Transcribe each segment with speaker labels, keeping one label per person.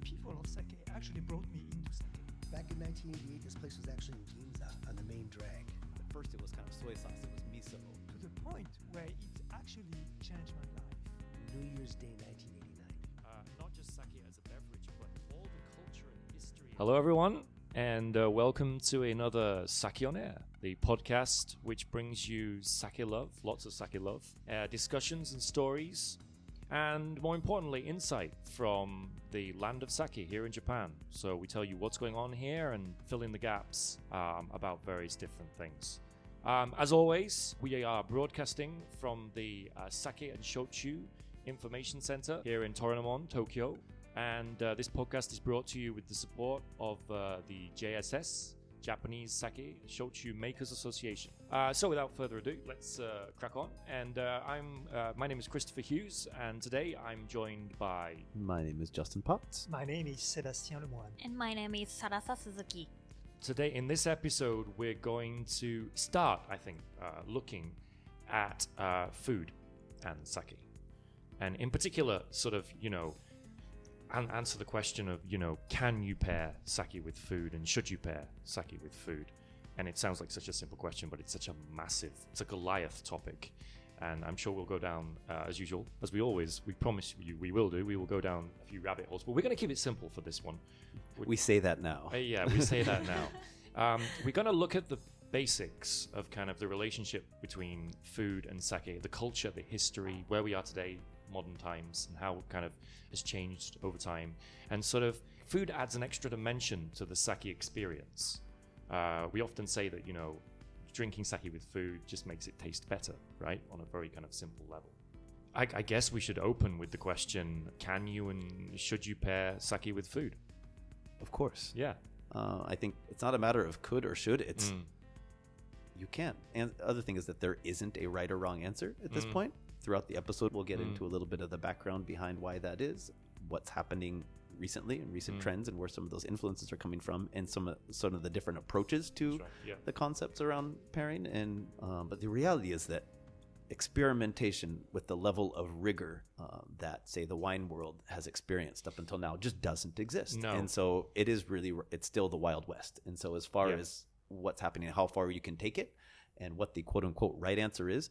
Speaker 1: people of sake actually brought me into sake.
Speaker 2: Back in 1988, this place was actually in Ginza on the main drag.
Speaker 3: At first it was kind of soy sauce, it was miso.
Speaker 1: To the point where it actually changed my life.
Speaker 2: New Year's Day 1989.
Speaker 3: Not just sake as a beverage, but all the culture and history.
Speaker 4: Hello, everyone, and welcome to another Sake on Air, the podcast which brings you sake love, lots of sake love, discussions and stories, and more importantly, insight from the land of sake here in Japan. So we tell you what's going on here and fill in the gaps about various different things. As always, we are broadcasting from the Sake and Shochu Information Center here in Toranomon, Tokyo. And this podcast is brought to you with the support of the JSS, Japanese Sake Shochu Makers Association. So without further ado, let's crack on. And my name is Christopher Hughes, and today I'm joined by...
Speaker 3: My name is Justin Potts.
Speaker 1: My name is Sébastien Lemoine.
Speaker 5: And my name is Sarasa Suzuki.
Speaker 4: Today, in this episode, we're going to start, I think, looking at food and sake. And in particular, sort of, answer the question of, can you pair sake with food and should you pair sake with food? And it sounds like such a simple question, but it's such a massive, it's a Goliath topic. And I'm sure we'll go down, as usual, as we promise you we will do. We will go down a few rabbit holes, but we're going to keep it simple for this one.
Speaker 3: We say that now.
Speaker 4: Yeah, we say that now. We're going to look at the basics of kind of the relationship between food and sake, the culture, the history, where we are today, modern times, and how it kind of has changed over time. And sort of food adds an extra dimension to the sake experience. We often say that, drinking sake with food just makes it taste better, right? On a very kind of simple level. I guess we should open with the question, can you and should you pair sake with food?
Speaker 3: Of course.
Speaker 4: Yeah.
Speaker 3: I think it's not a matter of could or should, it's you can. And the other thing is that there isn't a right or wrong answer at this point. Throughout the episode, we'll get into a little bit of the background behind why that is, what's happening recently and recent trends, and where some of those influences are coming from, and some of the different approaches to the concepts around pairing. And but the reality is that experimentation with the level of rigor that, say, the wine world has experienced up until now just doesn't exist.
Speaker 4: No.
Speaker 3: And so it's still the Wild West. And so as far as what's happening, how far you can take it, and what the quote-unquote right answer is,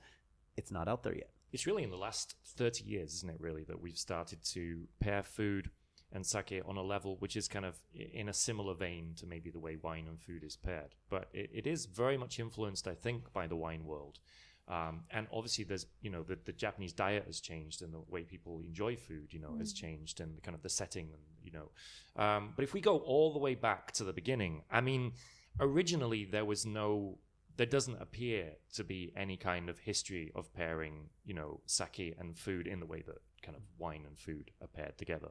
Speaker 3: it's not out there yet.
Speaker 4: It's really in the last 30 years, isn't it, really, that we've started to pair food and sake on a level which is kind of in a similar vein to maybe the way wine and food is paired. But it is very much influenced, I think, by the wine world. And obviously there's, the Japanese diet has changed, and the way people enjoy food, has changed, and kind of the setting, and, but if we go all the way back to the beginning, I mean, originally there doesn't appear to be any kind of history of pairing, sake and food in the way that kind of wine and food are paired together.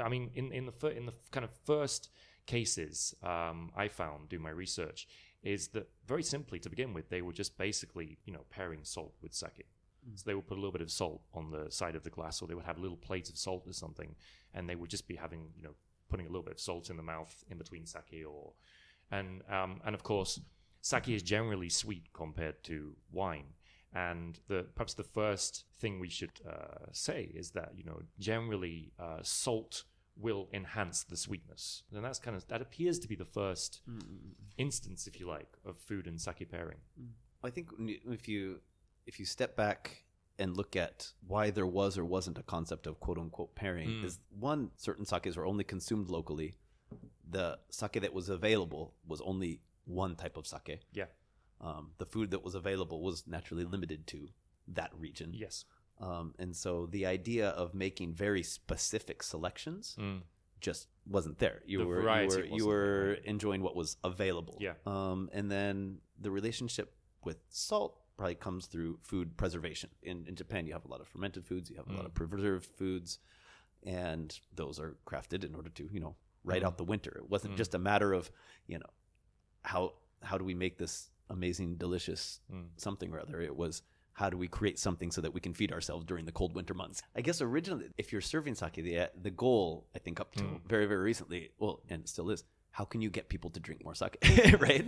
Speaker 4: I mean, in the kind of first cases I found doing my research is that very simply to begin with, they were just basically, pairing salt with sake. So they would put a little bit of salt on the side of the glass, or they would have a little plate of salt or something, and they would just be having, putting a little bit of salt in the mouth in between sake, and of course, sake is generally sweet compared to wine. And perhaps the first thing we should say is that, generally salt will enhance the sweetness. And that appears to be the first instance, if you like, of food and sake pairing.
Speaker 3: I think if you step back and look at why there was or wasn't a concept of quote-unquote pairing, is one, certain sakes were only consumed locally. The sake that was available was only one type of sake.
Speaker 4: Yeah.
Speaker 3: The food that was available was naturally limited to that region.
Speaker 4: Yes.
Speaker 3: And so the idea of making very specific selections just wasn't there. You were enjoying what was available.
Speaker 4: Yeah.
Speaker 3: And then the relationship with salt probably comes through food preservation. In Japan, you have a lot of fermented foods, you have a lot of preserved foods, and those are crafted in order to, ride out the winter. It wasn't just a matter of, how do we make this amazing, delicious something or other. It was, how do we create something so that we can feed ourselves during the cold winter months? I guess originally, if you're serving sake, the goal, I think up to very, very recently, well, and it still is, how can you get people to drink more sake, right?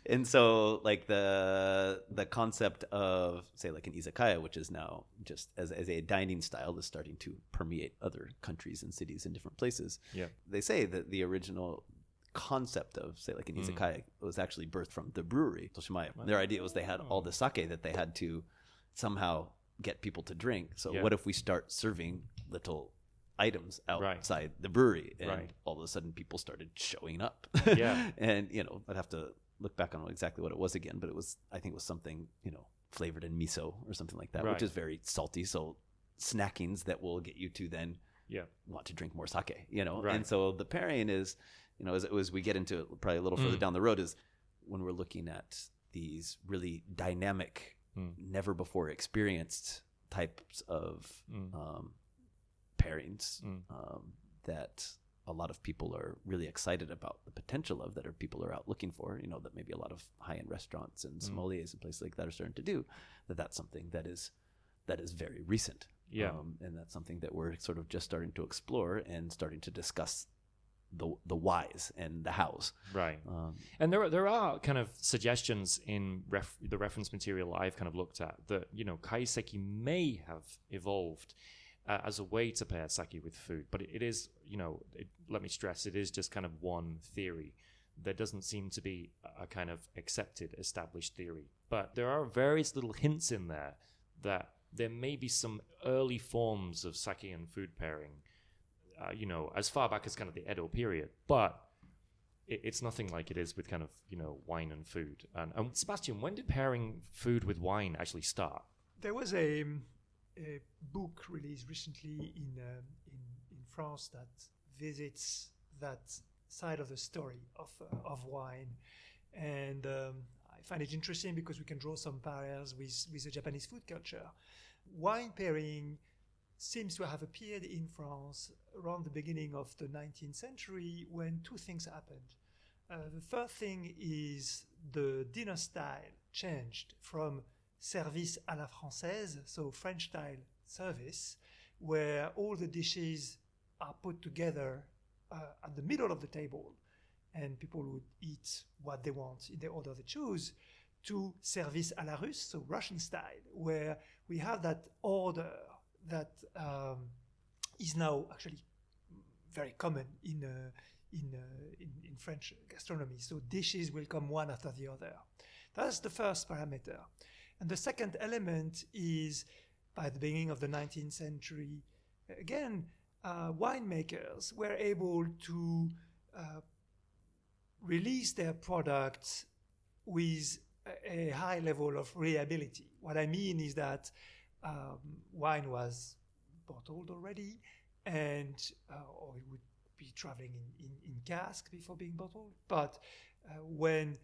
Speaker 3: And so like the concept of, say, like an izakaya, which is now just as a dining style, is starting to permeate other countries and cities in different places.
Speaker 4: Yeah.
Speaker 3: They say that the original concept of, say, like an izakaya was actually birthed from the brewery, Toshimaya. Their idea was they had all the sake that they had to somehow get people to drink. So what if we start serving little items outside the brewery, and all of a sudden people started showing up. And I'd have to look back on exactly what it was again, but I think it was something flavored in miso or something like that, which is very salty. So snackings that will get you to then want to drink more sake, And so the pairing is, as we get into it probably a little further down the road, is when we're looking at these really dynamic, never before experienced types of pairings that a lot of people are really excited about the potential of, that people are out looking for, that maybe a lot of high-end restaurants and sommeliers and places like that are starting to do, that's something that is very recent. And that's something that we're sort of just starting to explore and starting to discuss the whys and the hows.
Speaker 4: Right. And there are kind of suggestions in the reference material I've kind of looked at that, kaiseki may have evolved as a way to pair sake with food. But it is, let me stress, it is just kind of one theory. There doesn't seem to be a kind of accepted, established theory. But there are various little hints in there that there may be some early forms of sake and food pairing, as far back as kind of the Edo period. But it's nothing like it is with kind of, wine and food. And Sebastian, when did pairing food with wine actually start?
Speaker 1: There was a book released recently in France that visits that side of the story of wine, and I find it interesting because we can draw some parallels with the Japanese food culture. Wine pairing seems to have appeared in France around the beginning of the 19th century, when two things happened. The first thing is the dinner style changed from service à la française, so French style service, where all the dishes are put together at the middle of the table, and people would eat what they want in the order they choose, to service à la russe, so Russian style, where we have that order that is now actually very common in French gastronomy. So dishes will come one after the other. That's the first parameter. And the second element is, by the beginning of the 19th century, again, winemakers were able to release their products with a high level of reliability. What I mean is that wine was bottled already, and or it would be traveling in cask before being bottled. But when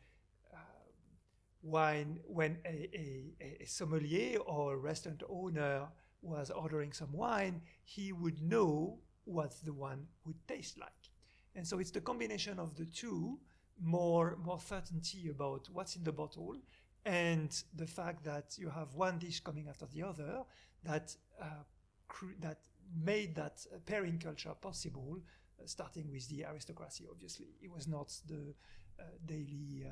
Speaker 1: a sommelier or a restaurant owner was ordering some wine, he would know what the wine would taste like. And so it's the combination of the two, more certainty about what's in the bottle, and the fact that you have one dish coming after the other, that made that pairing culture possible, starting with the aristocracy, obviously. It was not the daily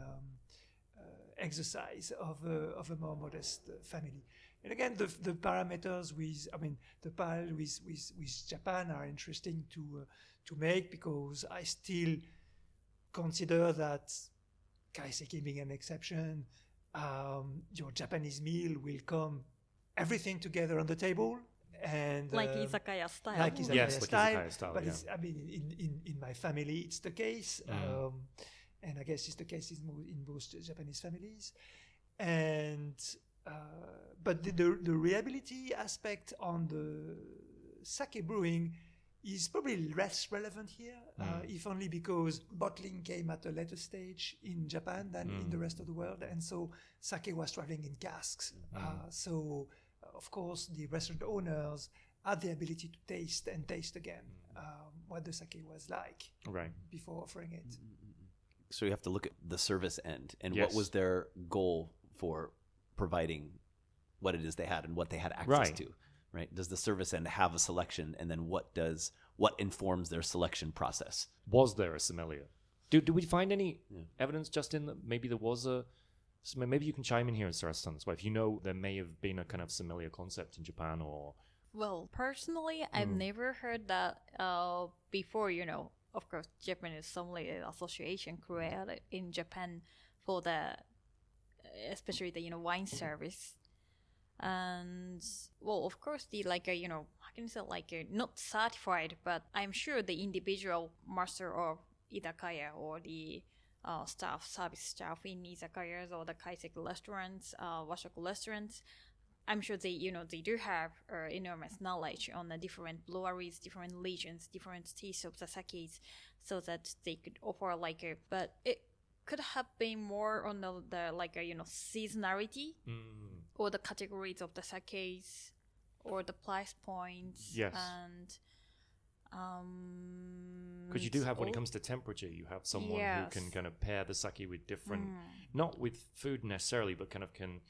Speaker 1: exercise of a more modest family. And again, the parameters the parallel with Japan are interesting to make, because I still consider that, kaiseki being an exception, your Japanese meal will come everything together on the table, and
Speaker 5: like izakaya style.
Speaker 1: like izakaya
Speaker 4: Yes, like
Speaker 1: style.
Speaker 4: izakaya style,
Speaker 1: But
Speaker 4: yeah.
Speaker 1: in my family, it's the case, and I guess it's the case in most Japanese families. And but the reliability aspect on the sake brewing is probably less relevant here, if only because bottling came at a later stage in Japan than in the rest of the world, and so sake was traveling in casks. So, of course, the restaurant owners had the ability to taste and taste again what the sake was like before offering it.
Speaker 3: So you have to look at the service end, and
Speaker 4: Yes.
Speaker 3: what was their goal for providing what it is they had and what they had access to, right? Does the service end have a selection, and then what does what informs their selection process.
Speaker 4: Was there a sommelier? Do we find any evidence, Justin, that maybe there was a... Maybe you can chime in here, Sarasa-san, as well. If you know there may have been a kind of sommelier concept in Japan or...
Speaker 5: Well, personally, I've never heard that before, Of course, Japanese Sommelier Association created in Japan for especially the, wine service. And, well, of course, how can you say, not certified, but I'm sure the individual master of izakaya or the service staff in izakayas or the kaiseki restaurants, washoku restaurants, I'm sure they do have enormous knowledge on the different breweries, different regions, different styles of the sakes, so that they could offer but it could have been more on the seasonality or the categories of the sakes or the price points.
Speaker 4: Yes.
Speaker 5: And
Speaker 4: because you do have, when it comes to temperature, you have someone who can kind of pair the sake with different, not with food necessarily, but kind of can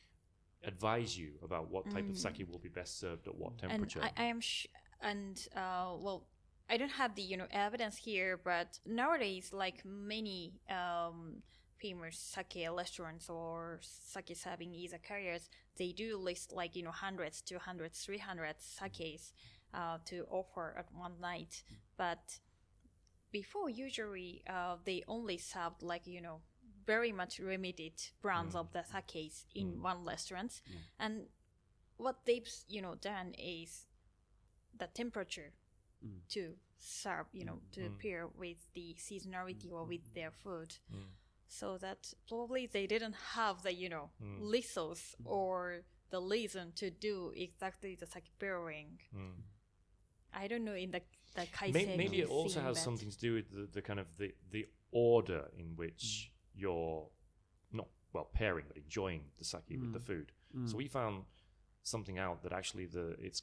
Speaker 4: advise you about what type of sake will be best served at what temperature.
Speaker 5: And I am well, I don't have the evidence here, but nowadays, many famous sake restaurants or sake serving izakayas, they do list hundreds, 200, 300 sakes to offer at one night. But before, usually they only served very much limited brands of the sakes in one restaurant. And what they've done is the temperature to serve, to pair with the seasonality or with their food. So that probably they didn't have the resource or the reason to do exactly the sake pairing. I don't know in the kaiseki.
Speaker 4: Maybe it also has something to do with the kind of the order in which you're not pairing but enjoying the sake with the food. So we found something out that actually it's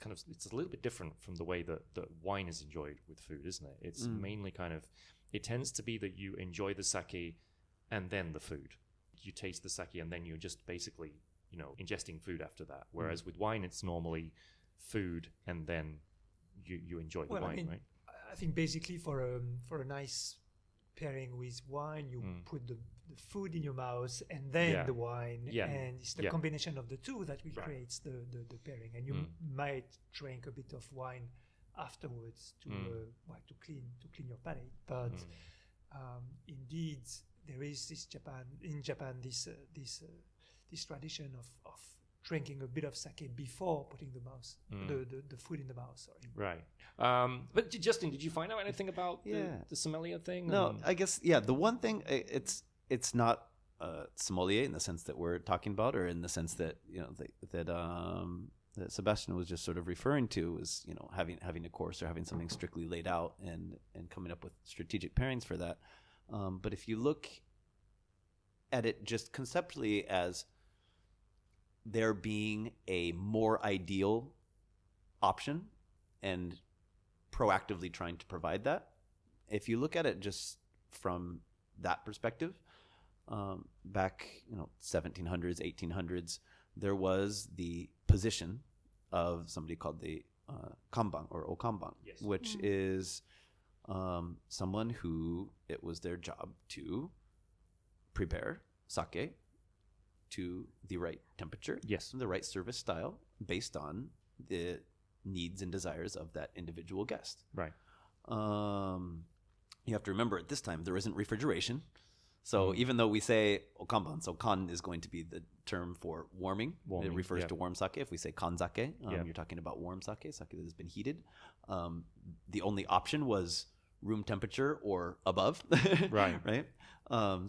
Speaker 4: a little bit different from the way that wine is enjoyed with food, isn't it? It's mainly it tends to be that you enjoy the sake and then the food. You taste the sake and then you're just basically ingesting food after that. Whereas with wine, it's normally food and then you enjoy the wine, right?
Speaker 1: I think basically for a nice pairing with wine, you put the food in your mouth and then the wine, and it's the combination of the two that creates the pairing. And you might drink a bit of wine afterwards to clean your palate. But indeed, there is in Japan this tradition of drinking a bit of sake before putting the food in the mouth. Sorry.
Speaker 4: Right. But Justin, did you find out anything about the sommelier thing?
Speaker 3: No, I guess the one thing it's not sommelier in the sense that we're talking about, or in the sense that that Sebastian was just sort of referring to, is having a course or having something strictly laid out and coming up with strategic pairings for that. But if you look at it just conceptually as there being a more ideal option and proactively trying to provide that, if you look at it just from that perspective, back 1700s, 1800s, there was the position of somebody called the kanban or okanban, which is someone who it was their job to prepare sake to the right temperature, the right service style, based on the needs and desires of that individual guest.
Speaker 4: Right.
Speaker 3: You have to remember, at this time there isn't refrigeration, so even though we say okanban, so kan is going to be the term for warming. It refers to warm sake. If we say kanzake, you're talking about warm sake that has been heated. The only option was room temperature or above.
Speaker 4: Right.
Speaker 3: Right.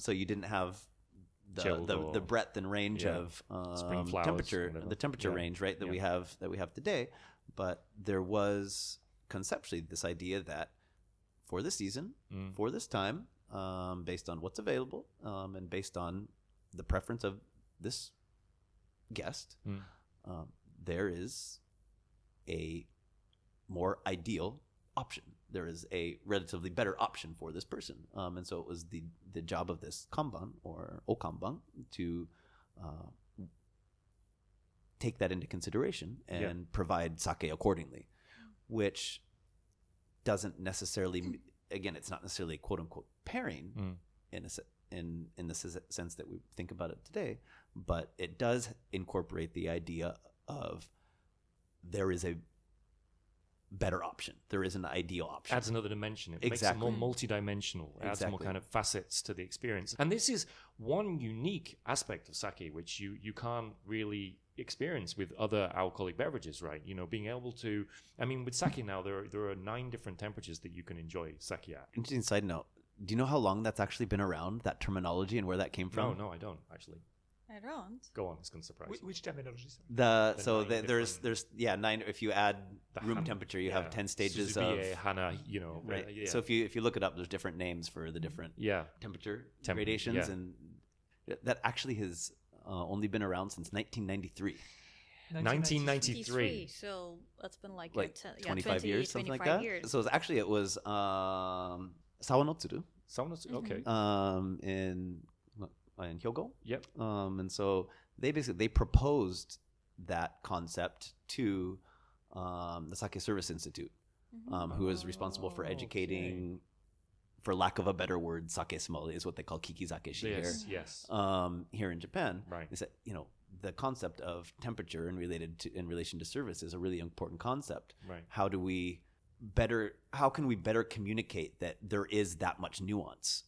Speaker 3: So you didn't have the breadth and range of temperature, the temperature range, right, that we have today. But there was conceptually this idea that for this season, for this time, based on what's available, and based on the preference of this guest, there is a more ideal option. There is a relatively better option for this person. And so it was the job of this kanban or okanban to take that into consideration and provide sake accordingly, which doesn't necessarily, again, it's not necessarily a quote unquote pairing in the sense that we think about it today, but it does incorporate the idea of there is a better option. There is an ideal option.
Speaker 4: Adds another dimension. It
Speaker 3: Exactly.
Speaker 4: makes it more multidimensional. It adds more
Speaker 3: Exactly.
Speaker 4: kind of facets to the experience. And this is one unique aspect of sake, which you can't really experience with other alcoholic beverages, right? You know, being able to, I mean, with sake now, there are 9 different temperatures that you can enjoy sake at.
Speaker 3: Interesting side note. Do you know how long that's actually been around, that terminology, and where that came from?
Speaker 4: No, I don't actually.
Speaker 5: I don't.
Speaker 4: Go on, it's going to surprise you.
Speaker 1: Which terminology?
Speaker 3: The
Speaker 4: The
Speaker 3: so
Speaker 4: nine
Speaker 3: the, there's
Speaker 4: different-
Speaker 3: 9. If you add
Speaker 4: The
Speaker 3: room
Speaker 4: Han-
Speaker 3: temperature, you
Speaker 4: yeah,
Speaker 3: have 10 stages of
Speaker 4: Suzubiye, Hana, you know.
Speaker 3: right.
Speaker 4: Yeah.
Speaker 3: So if you look it up, there's different names for the different
Speaker 4: yeah.
Speaker 3: temperature
Speaker 4: Temp-
Speaker 3: gradations,
Speaker 4: yeah.
Speaker 3: and that actually has only been around since 1993.
Speaker 4: 1993.
Speaker 5: So that's been like,
Speaker 3: Like 25
Speaker 5: 20,
Speaker 3: years, something like
Speaker 5: 25
Speaker 3: that.
Speaker 5: years.
Speaker 3: So it was Sawanotsuru
Speaker 4: Okay.
Speaker 3: in Hyogo.
Speaker 4: Yep.
Speaker 3: And so they proposed that concept to the Sake Service Institute, who is responsible for educating, for lack of a better word, sake sommelier is what they call kikizake
Speaker 4: Yes.
Speaker 3: here in Japan.
Speaker 4: Right.
Speaker 3: Is that, the concept of temperature in relation to service is a really important concept.
Speaker 4: Right.
Speaker 3: How can we better communicate that there is that much nuance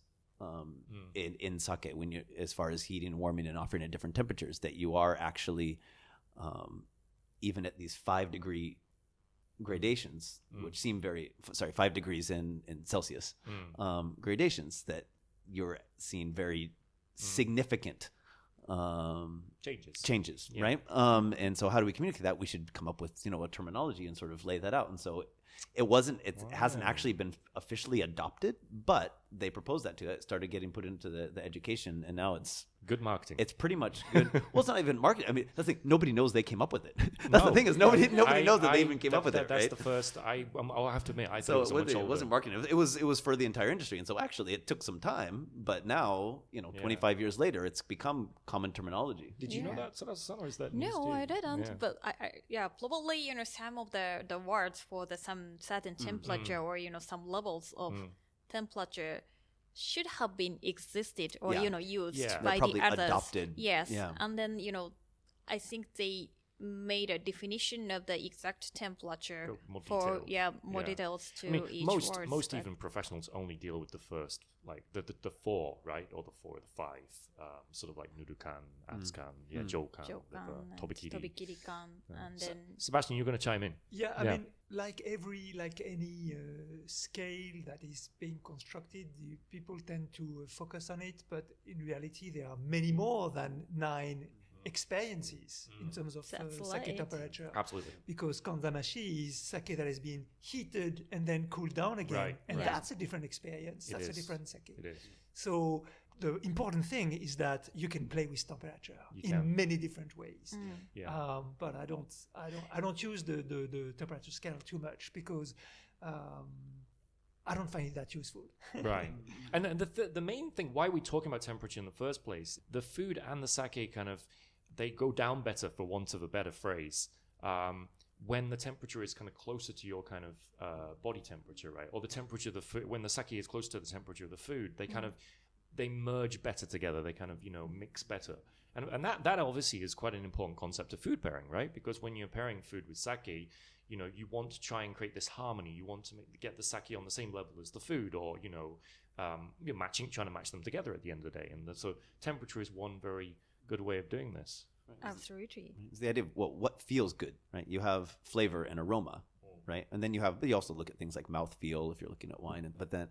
Speaker 3: in sake when you, as far as heating, warming, and offering at different temperatures, that you are actually even at these 5-degree gradations, which seem 5 degrees in Celsius gradations, that you're seeing very significant changes,
Speaker 4: Yeah.
Speaker 3: right? And so how do we communicate that? We should come up with a terminology and sort of lay that out. And so it hasn't actually been officially adopted, but they proposed that to it. It started getting put into the education, and now it's
Speaker 4: Good marketing.
Speaker 3: it's pretty much good. Well, it's not even marketing. I mean, that's the thing. Nobody knows they came up with it. That's the thing, is nobody knows that they even came up with it,
Speaker 4: That's
Speaker 3: right?
Speaker 4: the first. I'll have to admit, I
Speaker 3: So
Speaker 4: thought
Speaker 3: it wasn't marketing. It was for the entire industry. And so actually, it took some time, but now 25 years later, it's become common terminology.
Speaker 4: Did you know
Speaker 5: Yeah.
Speaker 4: that, Sarasa, or is that news to
Speaker 5: No,
Speaker 4: you?
Speaker 5: I didn't.
Speaker 4: Yeah.
Speaker 5: But probably some of the words for some certain temperature or some levels of temperature should have been existed or
Speaker 3: Yeah.
Speaker 5: used
Speaker 4: Yeah.
Speaker 5: by
Speaker 3: Probably
Speaker 5: the others.
Speaker 3: adopted.
Speaker 5: Yes,
Speaker 3: Yeah.
Speaker 5: and then I think they made a definition of the exact temperature
Speaker 4: Oh, more
Speaker 5: for
Speaker 4: detailed.
Speaker 5: more
Speaker 4: Yeah.
Speaker 5: details to
Speaker 4: I mean,
Speaker 5: each
Speaker 4: most
Speaker 5: word.
Speaker 4: even professionals only deal with the first, like the 4, right, or the 4 or the 5, sort of like nurukan, atsukan, joukan,
Speaker 5: Jokan,
Speaker 4: tobikiri.
Speaker 5: Tobikiri-kan, and then
Speaker 4: Sebastian, you're going to chime in.
Speaker 1: Yeah, I
Speaker 4: Yeah.
Speaker 1: mean, like any scale that is being constructed, people tend to focus on it, but in reality, there are many more than 9 experiences in terms of
Speaker 5: That's
Speaker 1: sake
Speaker 5: right.
Speaker 1: temperature.
Speaker 4: Absolutely.
Speaker 1: Because kanzamashi is sake that has been heated and then cooled down again,
Speaker 4: Right,
Speaker 1: and
Speaker 5: right.
Speaker 1: that's a different experience.
Speaker 4: It
Speaker 1: That's a
Speaker 4: is.
Speaker 1: different sake.
Speaker 4: It is.
Speaker 1: So the important thing is that you can play with temperature
Speaker 4: You
Speaker 1: in
Speaker 4: can.
Speaker 1: many different ways.
Speaker 4: Yeah.
Speaker 1: But I don't use the temperature scale too much because I don't find it that useful.
Speaker 4: Right. And the main thing, why we're talking about temperature in the first place, the food and the sake kind of, they go down better, for want of a better phrase, when the temperature is kind of closer to your kind of body temperature, right? Or the temperature of the food, when the sake is close to the temperature of the food, they kind of, they merge better together. They kind of, mix better. And that obviously is quite an important concept of food pairing, right? Because when you're pairing food with sake, you want to try and create this harmony. You want to get the sake on the same level as the food, or you're trying to match them together at the end of the day. And so temperature is one very good way of doing this.
Speaker 5: absolutely.
Speaker 3: It's the idea of what feels good, right? You have flavor and aroma, right? And then you also look at things like mouthfeel if you're looking at wine, but then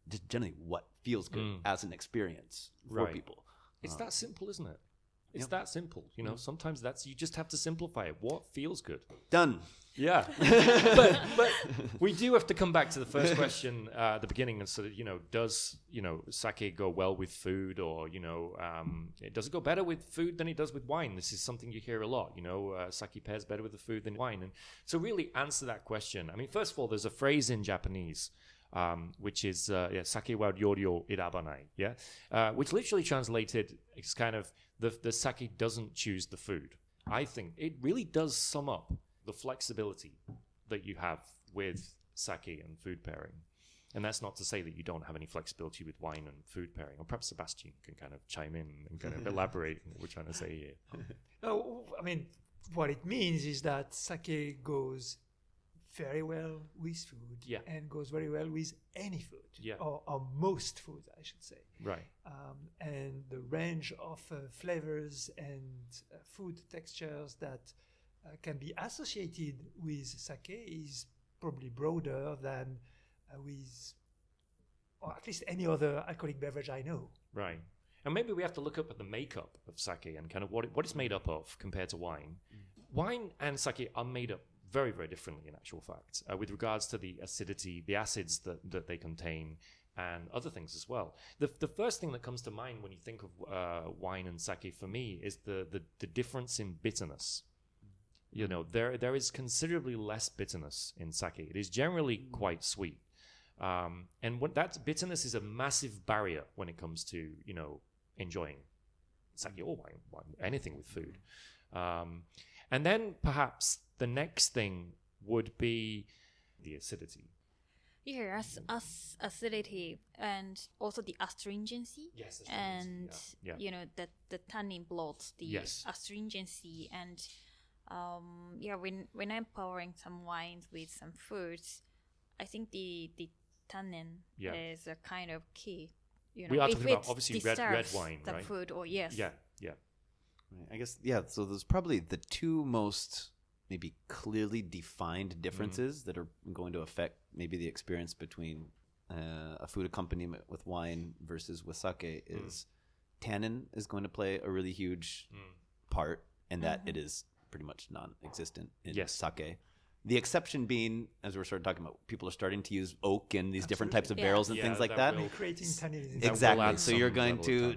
Speaker 3: just generally what feels good as an experience for
Speaker 4: Right.
Speaker 3: people.
Speaker 4: It's that simple, isn't it? It's that simple. Sometimes you just have to simplify it. What feels good?
Speaker 3: Done.
Speaker 4: Yeah. but we do have to come back to the first question at the beginning and sort of, does, sake go well with food, or, does it go better with food than it does with wine? This is something you hear a lot, sake pairs better with the food than wine. And so really answer that question. I mean, first of all, there's a phrase in Japanese, which is sake wa ryori o irabanai, which literally translated is kind of the sake doesn't choose the food. I think it really does sum up the flexibility that you have with sake and food pairing. And that's not to say that you don't have any flexibility with wine and food pairing. Or perhaps Sebastian can kind of chime in and kind of elaborate on what we're trying to say here.
Speaker 1: Oh, I mean, what it means is that sake goes very well with food
Speaker 4: Yeah.
Speaker 1: and goes very well with any food,
Speaker 4: Yeah.
Speaker 1: or most food, I should say.
Speaker 4: Right.
Speaker 1: And the range of flavors and food textures that can be associated with sake is probably broader than with, or at least any other alcoholic beverage I know.
Speaker 4: Right. And maybe we have to look up at the makeup of sake and kind of what it's made up of compared to wine. Wine and sake are made up very, very differently in actual fact, with regards to the acidity, the acids that they contain, and other things as well. The first thing that comes to mind when you think of wine and sake for me is the difference in bitterness. You know, there is considerably less bitterness in sake. It is generally quite sweet. And that bitterness is a massive barrier when it comes to, you know, enjoying sake or wine, anything with food. And then perhaps the next thing would be the acidity.
Speaker 5: Yeah, as acidity and also the astringency.
Speaker 4: Yes, astringency,
Speaker 5: and
Speaker 4: yeah.
Speaker 5: you know the tannin bloats the
Speaker 4: Yes.
Speaker 5: astringency, and when I'm pouring some wines with some fruits, I think the tannin
Speaker 4: Yeah.
Speaker 5: is a kind of key. You know,
Speaker 4: We are
Speaker 5: if
Speaker 4: talking about
Speaker 5: it
Speaker 4: obviously red
Speaker 5: disturbs
Speaker 4: wine,
Speaker 5: the
Speaker 4: right?
Speaker 5: food, or yes,
Speaker 4: Yeah.
Speaker 3: Right. I guess, yeah, so there's probably the two most maybe clearly defined differences that are going to affect maybe the experience between a food accompaniment with wine versus with sake is tannin is going to play a really huge part, and that it is pretty much non-existent in
Speaker 4: Yes.
Speaker 3: sake. The exception being, as we're starting talking about, people are starting to use oak and these different types of
Speaker 5: Yeah.
Speaker 3: barrels and
Speaker 4: Yeah,
Speaker 3: things like
Speaker 4: that
Speaker 3: that.
Speaker 4: will-
Speaker 1: Creating tannin.
Speaker 4: That will
Speaker 3: Exactly.
Speaker 4: add
Speaker 3: So
Speaker 4: some
Speaker 3: you're going
Speaker 4: level of
Speaker 3: to,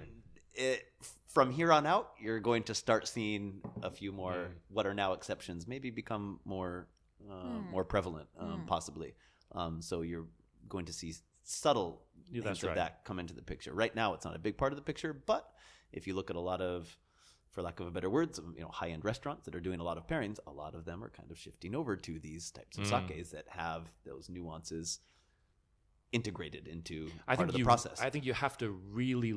Speaker 4: tannin.
Speaker 3: from here on out, you're going to start seeing a few more what are now exceptions maybe become more more prevalent, possibly. So you're going to see subtle
Speaker 4: Yeah,
Speaker 3: things
Speaker 4: that's
Speaker 3: of
Speaker 4: right.
Speaker 3: that come into the picture. Right now, it's not a big part of the picture, but if you look at a lot of, for lack of a better words, you know, high-end restaurants that are doing a lot of pairings, a lot of them are kind of shifting over to these types of sakes that have those nuances integrated into part of the process.
Speaker 4: I think you have to really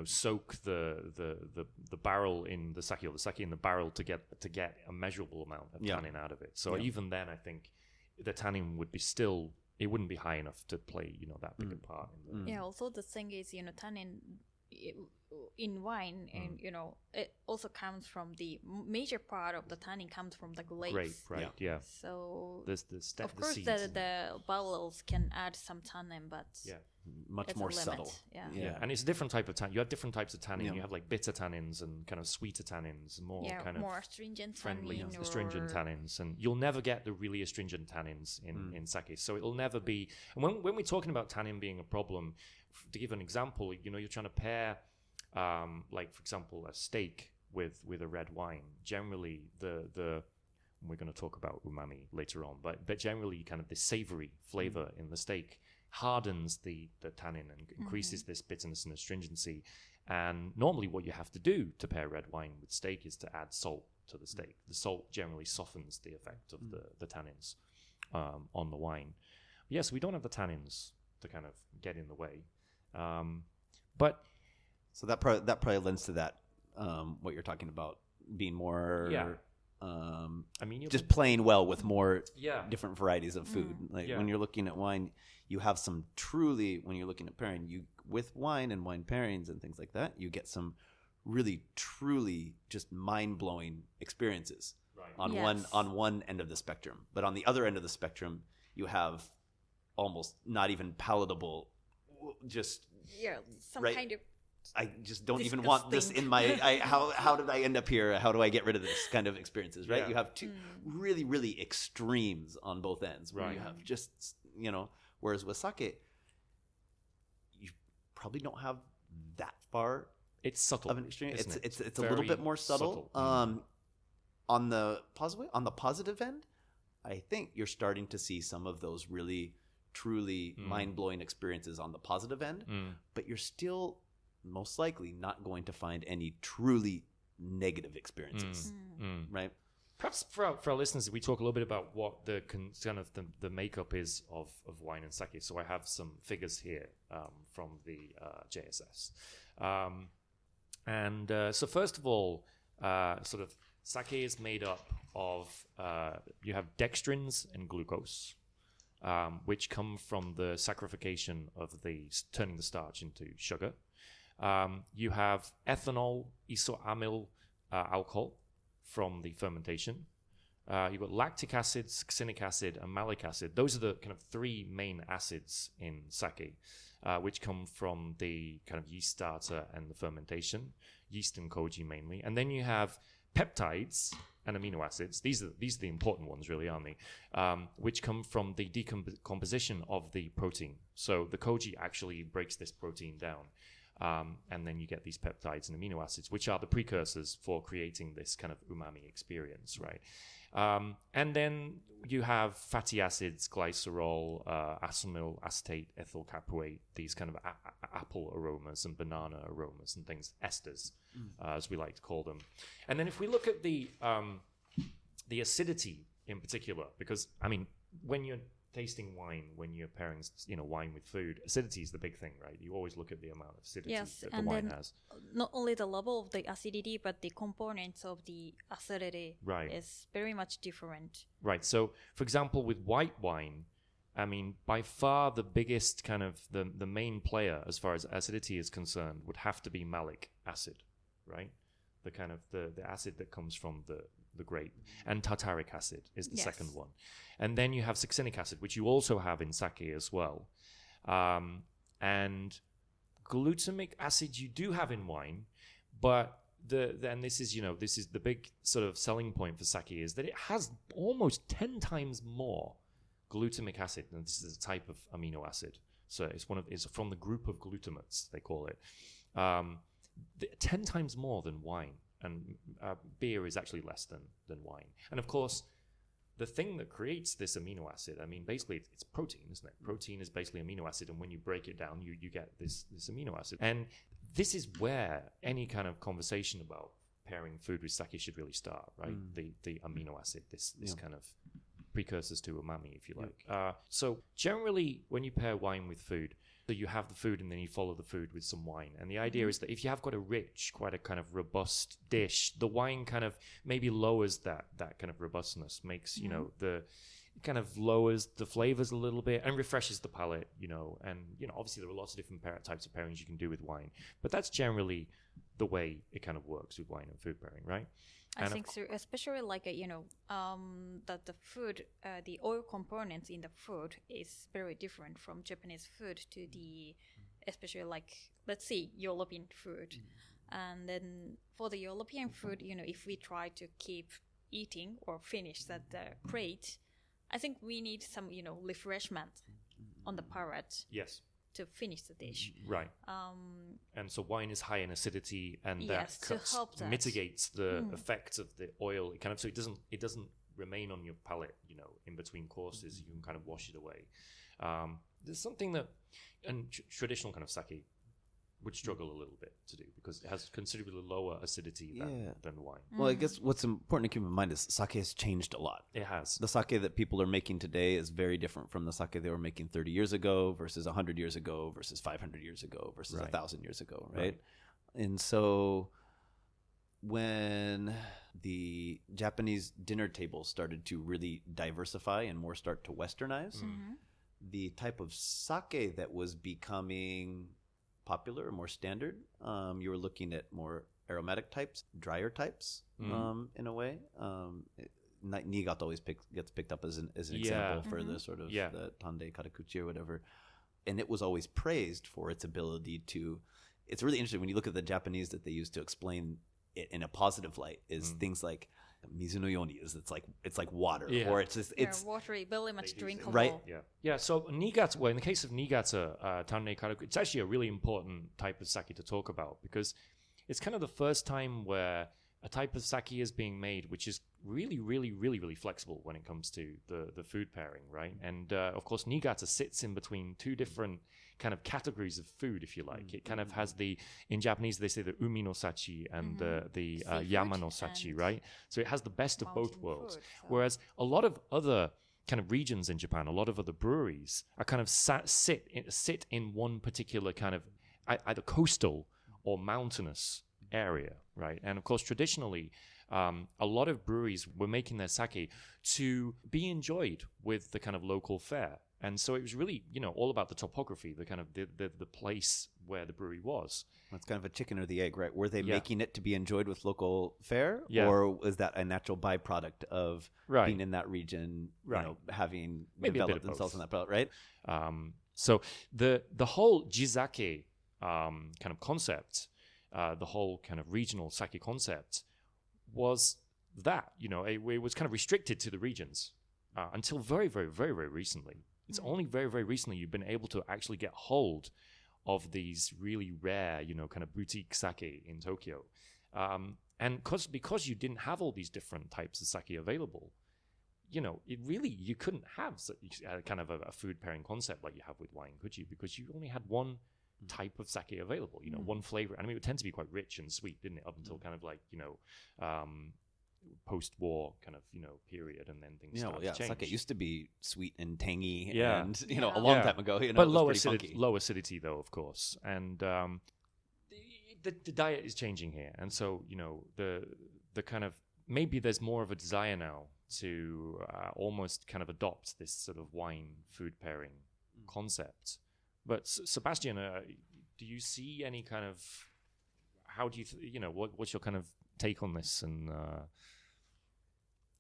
Speaker 4: soak the barrel in the sake, or the sake in the barrel to get a measurable amount of tannin out of it. So even then, I think the tannin would be still, it wouldn't be high enough to play that big a part. In the,
Speaker 5: Yeah. Also, the thing is, tannin in wine, and it also comes from the major part of the tannin comes from the grapes.
Speaker 4: grape, right? Yeah.
Speaker 5: So
Speaker 4: There's the
Speaker 5: of course,
Speaker 4: seeds
Speaker 5: the barrels can add some tannin, but
Speaker 3: Much
Speaker 5: it's
Speaker 3: more
Speaker 5: a limit.
Speaker 3: subtle.
Speaker 5: Yeah.
Speaker 4: and it's a different type of tannin. You have different types of tannin.
Speaker 3: Yeah.
Speaker 4: You have like bitter tannins and kind of sweeter tannins, more kind of
Speaker 5: more astringent
Speaker 4: friendly
Speaker 5: tannin,
Speaker 4: astringent
Speaker 5: or-
Speaker 4: tannins, and you'll never get the really astringent tannins in sake. So it'll never be. And when we're talking about tannin being a problem, to give an example, you're trying to pair, like for example, a steak with a red wine. Generally, the we're going to talk about umami later on, but generally, kind of the savory flavor in the steak hardens the tannin and increases this bitterness and astringency. And normally what you have to do to pair red wine with steak is to add salt to the steak. The salt generally softens the effect of the tannins on the wine. Yes, we don't have the tannins to kind of get in the way. But
Speaker 3: So that probably lends to that, what you're talking about, being more,
Speaker 4: I mean,
Speaker 3: just playing well with more
Speaker 4: Yeah.
Speaker 3: different varieties of food. Like
Speaker 4: Yeah.
Speaker 3: when you're looking at wine, you have some truly, when you're looking at pairing, you with wine and wine pairings and things like that, you get some really truly just mind-blowing experiences on
Speaker 5: Yes.
Speaker 3: one end of the spectrum. But on the other end of the spectrum, you have almost not even palatable, just
Speaker 5: some
Speaker 3: Right.
Speaker 5: kind of
Speaker 3: I just don't even want this in my. How did I end up here? How do I get rid of this kind of experiences? Right?
Speaker 4: Yeah.
Speaker 3: You have two really, really extremes on both ends. Where
Speaker 4: Right.
Speaker 3: you have just whereas with sake, you probably don't have that far
Speaker 4: it's subtle
Speaker 3: of an extreme.
Speaker 4: isn't it?
Speaker 3: It's a little
Speaker 4: Very
Speaker 3: bit more subtle. On the positive end, I think you're starting to see some of those really, truly mind-blowing experiences on the positive end, but you're still most likely not going to find any truly negative experiences, right?
Speaker 4: Perhaps for our listeners, we talk a little bit about what the kind of the makeup is of wine and sake. So I have some figures here from the JSS. So first of all, sort of sake is made up of, you have dextrins and glucose, which come from the saccharification of turning the starch into sugar. You have ethanol, isoamyl alcohol from the fermentation. You've got lactic acid, succinic acid, and malic acid. Those are the kind of three main acids in sake, which come from the kind of yeast starter and the fermentation, yeast and koji mainly. And then you have peptides and amino acids. These are the important ones, really, aren't they? Which come from the decomposition of the protein. So the koji actually breaks this protein down. And then you get these peptides and amino acids, which are the precursors for creating this kind of umami experience, right? And then you have fatty acids, glycerol, acetamyl acetate, ethyl caproate, these kind of apple aromas and banana aromas and things, esters, as we like to call them. And then if we look at the acidity in particular, because, I mean, when you're tasting wine, when you're pairing, wine with food, acidity is the big thing, right? You always look at the amount of acidity that the wine has.
Speaker 5: Not only the level of the acidity, but the components of the acidity is very much different.
Speaker 4: Right. So, for example, with white wine, I mean, by far the biggest kind of the main player as far as acidity is concerned would have to be malic acid, right? The kind of the acid that comes from the grape, and tartaric acid is the second one. And then you have succinic acid, which you also have in sake as well. And glutamic acid you do have in wine, but this is the big sort of selling point for sake is that it has almost 10 times more glutamic acid, and this is a type of amino acid. So it's from the group of glutamates, they call it. 10 times more than wine. And beer is actually less than wine. And of course, the thing that creates this amino acid, I mean, basically it's protein, isn't it? Protein is basically amino acid, and when you break it down, you get this amino acid. And this is where any kind of conversation about pairing food with sake should really start, right? The amino acid, this kind of precursors to umami, if you like. So generally, when you pair wine with food, so you have the food and then you follow the food with some wine. And the idea is that if you have got quite a kind of robust dish, the wine kind of maybe lowers that kind of robustness, makes, it kind of lowers the flavors a little bit and refreshes the palate, and, obviously there are lots of different types of pairings you can do with wine, but that's generally the way it kind of works with wine and food pairing, right?
Speaker 5: I think so, especially like that the food, the oil components in the food is very different from Japanese food to the, especially like, let's say European food, and then for the European food, if we try to keep eating or finish that plate, I think we need some refreshment on the palate.
Speaker 4: Yes.
Speaker 5: To finish the dish,
Speaker 4: right? And so wine is high in acidity, and that mitigates the effects of the oil. It kind of so it doesn't remain on your palate, in between courses. You can kind of wash it away. There's something that, and traditional kind of sake would struggle a little bit to do because it has considerably lower acidity than wine.
Speaker 3: Well, I guess what's important to keep in mind is sake has changed a lot.
Speaker 4: It has.
Speaker 3: The sake that people are making today is very different from the sake they were making 30 years ago versus 100 years ago versus 500 years ago versus 1,000 years ago, right? And so when the Japanese dinner table started to really diversify and more start to westernize, the type of sake that was becoming popular or more standard, you were looking at more aromatic types, drier types, in a way. Niigata always gets picked up as an example for the sort of the Tande Karakuchi or whatever. And it was always praised for its ability to, it's really interesting when you look at the Japanese that they use to explain it in a positive light is things like mizu no yoni, it's like water, or it's just it's
Speaker 5: watery, very much drinkable,
Speaker 4: right? Yeah. So Niigata, well, in the case of Niigata, Tande Karakuchi, it's actually a really important type of sake to talk about because it's kind of the first time where a type of sake is being made which is really, really, really, really flexible when it comes to the food pairing, right? And of course, Niigata sits in between two different kind of categories of food, if you like. It kind of has in Japanese, they say the umi no sachi and the
Speaker 5: Seafood
Speaker 4: yama no sachi,
Speaker 5: and
Speaker 4: right? So it has the best of both
Speaker 5: mountain
Speaker 4: worlds.
Speaker 5: food, so-
Speaker 4: Whereas a lot of other kind of regions in Japan, a lot of other breweries are kind of sit in one particular kind of either coastal or mountainous area, right? And of course, traditionally, a lot of breweries were making their sake to be enjoyed with the kind of local fare. And so it was really, all about the topography, the kind of the place where the brewery was.
Speaker 3: It's kind of a chicken or the egg, right? Were they
Speaker 4: Yeah.
Speaker 3: making it to be enjoyed with local fare,
Speaker 4: Yeah.
Speaker 3: or was that a natural byproduct of
Speaker 4: Right.
Speaker 3: being in that region,
Speaker 4: Right.
Speaker 3: having
Speaker 4: Maybe a bit
Speaker 3: developed
Speaker 4: of
Speaker 3: themselves
Speaker 4: both.
Speaker 3: in that product, right?
Speaker 4: So the whole jizake kind of concept, the whole kind of regional sake concept was that, it was kind of restricted to the regions until very, very, very, very recently. It's only very, very recently you've been able to actually get hold of these really rare, kind of boutique sake in Tokyo. And because you didn't have all these different types of sake available, you couldn't have kind of a food pairing concept like you have with wine, could you? Because you only had one type of sake available, one flavor. And I mean, it would tend to be quite rich and sweet, didn't it? Up until kind of like, post-war kind of, period, and then things started to change.
Speaker 3: Sake used to be sweet and tangy,
Speaker 4: Yeah.
Speaker 3: and
Speaker 5: Yeah.
Speaker 3: a long
Speaker 4: Yeah.
Speaker 3: time ago,
Speaker 4: but
Speaker 3: it was
Speaker 4: low
Speaker 3: pretty
Speaker 4: acidity,
Speaker 3: funky.
Speaker 4: low acidity though, of course. And the diet is changing here, and so the kind of maybe there's more of a desire now to almost kind of adopt this sort of wine food pairing concept. But Sebastian, do you see any kind of how do you what's your kind of take on this, and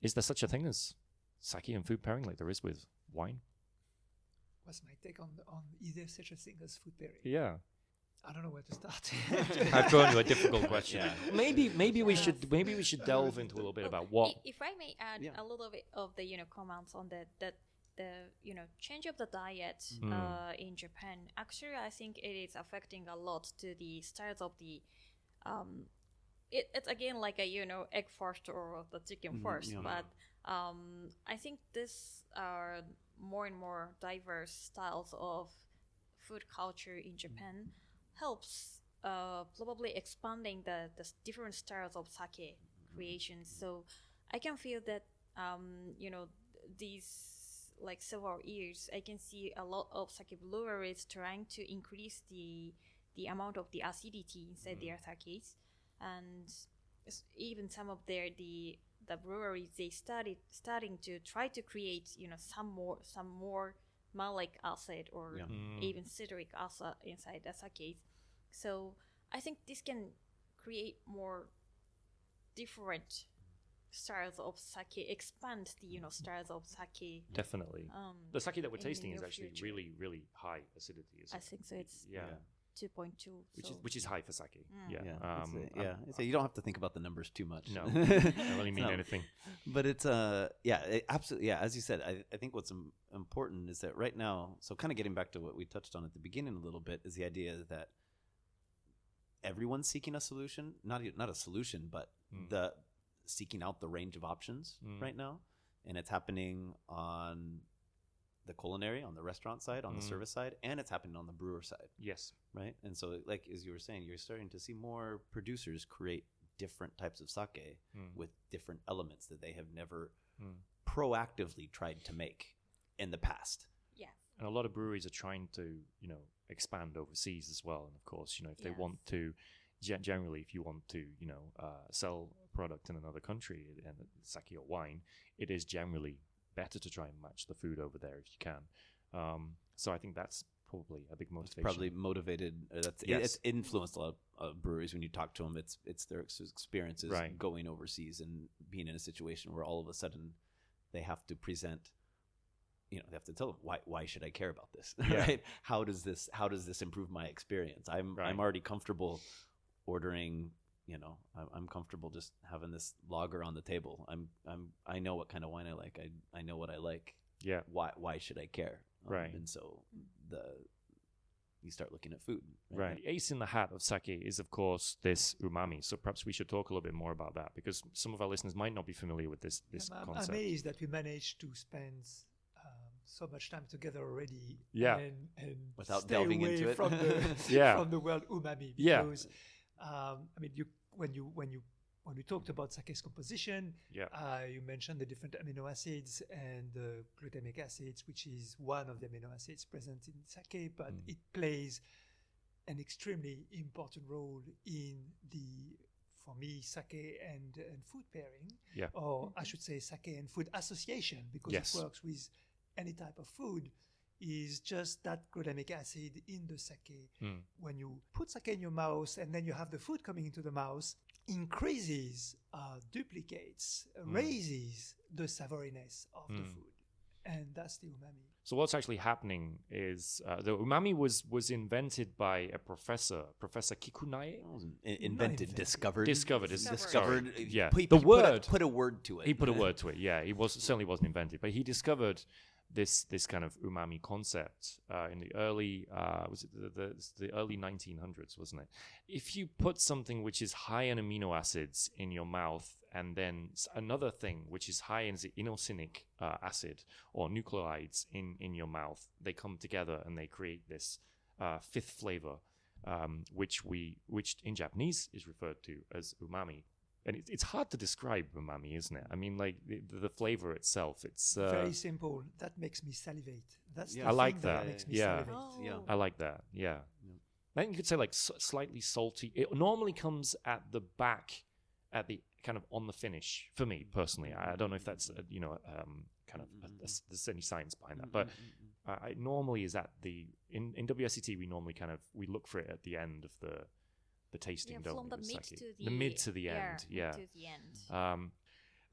Speaker 4: is there such a thing as sake and food pairing like there is with wine?
Speaker 1: What's my take on is there such a thing as food pairing?
Speaker 4: Yeah.
Speaker 1: I don't know where to start.
Speaker 4: I've thrown you a difficult question.
Speaker 3: Yeah.
Speaker 4: Maybe we should delve into a little bit about what.
Speaker 5: If I may add
Speaker 3: Yeah.
Speaker 5: a little bit of the comments on that the change of the diet in Japan, actually I think it is affecting a lot to the styles of the it's again like a egg first or the chicken first,
Speaker 3: yeah.
Speaker 5: but I think this are more and more diverse styles of food culture in Japan helps probably expanding the different styles of sake creation. So I can feel that these like several years I can see a lot of sake breweries trying to increase the amount of the acidity inside their sakes, and even some of the breweries they starting to try to create some more malic acid or
Speaker 3: Yeah.
Speaker 5: even citric acid inside the sakes. So I think this can create more different styles of sake, expand the styles of sake.
Speaker 4: Definitely. The sake that we're
Speaker 5: in the
Speaker 4: tasting is
Speaker 5: near
Speaker 4: actually
Speaker 5: future.
Speaker 4: really, really high acidity. Isn't
Speaker 5: I
Speaker 4: it?
Speaker 5: think so. It's
Speaker 4: Yeah.
Speaker 5: 2.2.
Speaker 4: Which is high for sake. Yeah.
Speaker 3: Yeah, so you don't have to think about the numbers too much.
Speaker 4: No, I don't really mean
Speaker 3: No.
Speaker 4: anything.
Speaker 3: But it's absolutely, yeah, as you said, I think what's important is that right now, so kind of getting back to what we touched on at the beginning a little bit, is the idea that everyone's seeking a solution, not a solution, but the seeking out the range of options right now, and it's happening on the culinary, on the restaurant side, on the service side, and it's happening on the brewer side.
Speaker 4: Yes.
Speaker 3: Right. And so, like as you were saying, you're starting to see more producers create different types of sake with different elements that they have never proactively tried to make in the past.
Speaker 5: Yeah.
Speaker 4: And a lot of breweries are trying to, expand overseas as well. And of course, if they
Speaker 5: Yes.
Speaker 4: want to, generally, if you want to, sell a product in another country and sake or wine, it is generally better to try and match the food over there if you can. So I think that's probably a big motivation.
Speaker 3: Probably motivated. It's influenced a lot of breweries when you talk to them. It's their experiences
Speaker 4: Right.
Speaker 3: going overseas and being in a situation where all of a sudden they have to present. They have to tell them why should I care about this?
Speaker 4: Yeah.
Speaker 3: Right? How does this improve my experience? I'm already comfortable ordering. I'm comfortable just having this lager on the table. I know what kind of wine I like. I know what I like.
Speaker 4: Yeah.
Speaker 3: Why should I care?
Speaker 4: Right.
Speaker 3: And so you start looking at food.
Speaker 4: Right. The ace in the hat of sake is, of course, this umami. So perhaps we should talk a little bit more about that, because some of our listeners might not be familiar with this
Speaker 1: I'm
Speaker 4: concept.
Speaker 1: amazed that we managed to spend so much time together already.
Speaker 4: Yeah.
Speaker 1: And
Speaker 3: Without
Speaker 1: stay
Speaker 3: delving
Speaker 1: away
Speaker 3: into it.
Speaker 1: from the
Speaker 4: Yeah.
Speaker 1: from the word umami.
Speaker 4: Yeah.
Speaker 1: Because when we talked about sake's composition,
Speaker 4: Yeah.
Speaker 1: you mentioned the different amino acids and the glutamic acids, which is one of the amino acids present in sake, but it plays an extremely important role in for me, sake and food pairing,
Speaker 4: Yeah.
Speaker 1: or I should say sake and food association, because
Speaker 4: Yes.
Speaker 1: it works with any type of food, is just that glutamic acid in the sake. When you put sake in your mouth and then you have the food coming into the mouth, increases, duplicates, raises the savouriness of the food. And that's the umami.
Speaker 4: So what's actually happening is the umami was invented by a Professor Kikunae.
Speaker 3: It wasn't invented, discovered.
Speaker 4: Discovered.
Speaker 3: Discovered.
Speaker 4: Sorry. Yeah.
Speaker 3: He
Speaker 4: The
Speaker 3: put
Speaker 4: word.
Speaker 3: put a word to it.
Speaker 4: He put a word to it. Yeah, he certainly wasn't invented, but he discovered this kind of umami concept in the early was it the early 1900s, wasn't it? If you put something which is high in amino acids in your mouth, and then another thing which is high in the inosinic acid or nucleides in your mouth, they come together and they create this fifth flavor, which in Japanese is referred to as umami. And it's hard to describe umami, isn't it? I mean, like the flavor itself, it's
Speaker 1: very simple. That makes me salivate. That's the
Speaker 4: I like
Speaker 1: thing
Speaker 4: that.
Speaker 1: makes me
Speaker 4: Yeah.
Speaker 1: salivate.
Speaker 3: Yeah.
Speaker 4: I like that. Yeah. I think you could say like slightly salty. It normally comes at the back, at the kind of on the finish. For me personally, I don't know if that's there's any science behind that, but it normally is at the in WSET. We normally we look for it at the end of the tasting, don't
Speaker 5: from
Speaker 4: we?
Speaker 5: the
Speaker 4: with
Speaker 5: mid
Speaker 4: sake?
Speaker 5: to
Speaker 4: The mid to the end. Yeah.
Speaker 5: mid to the end.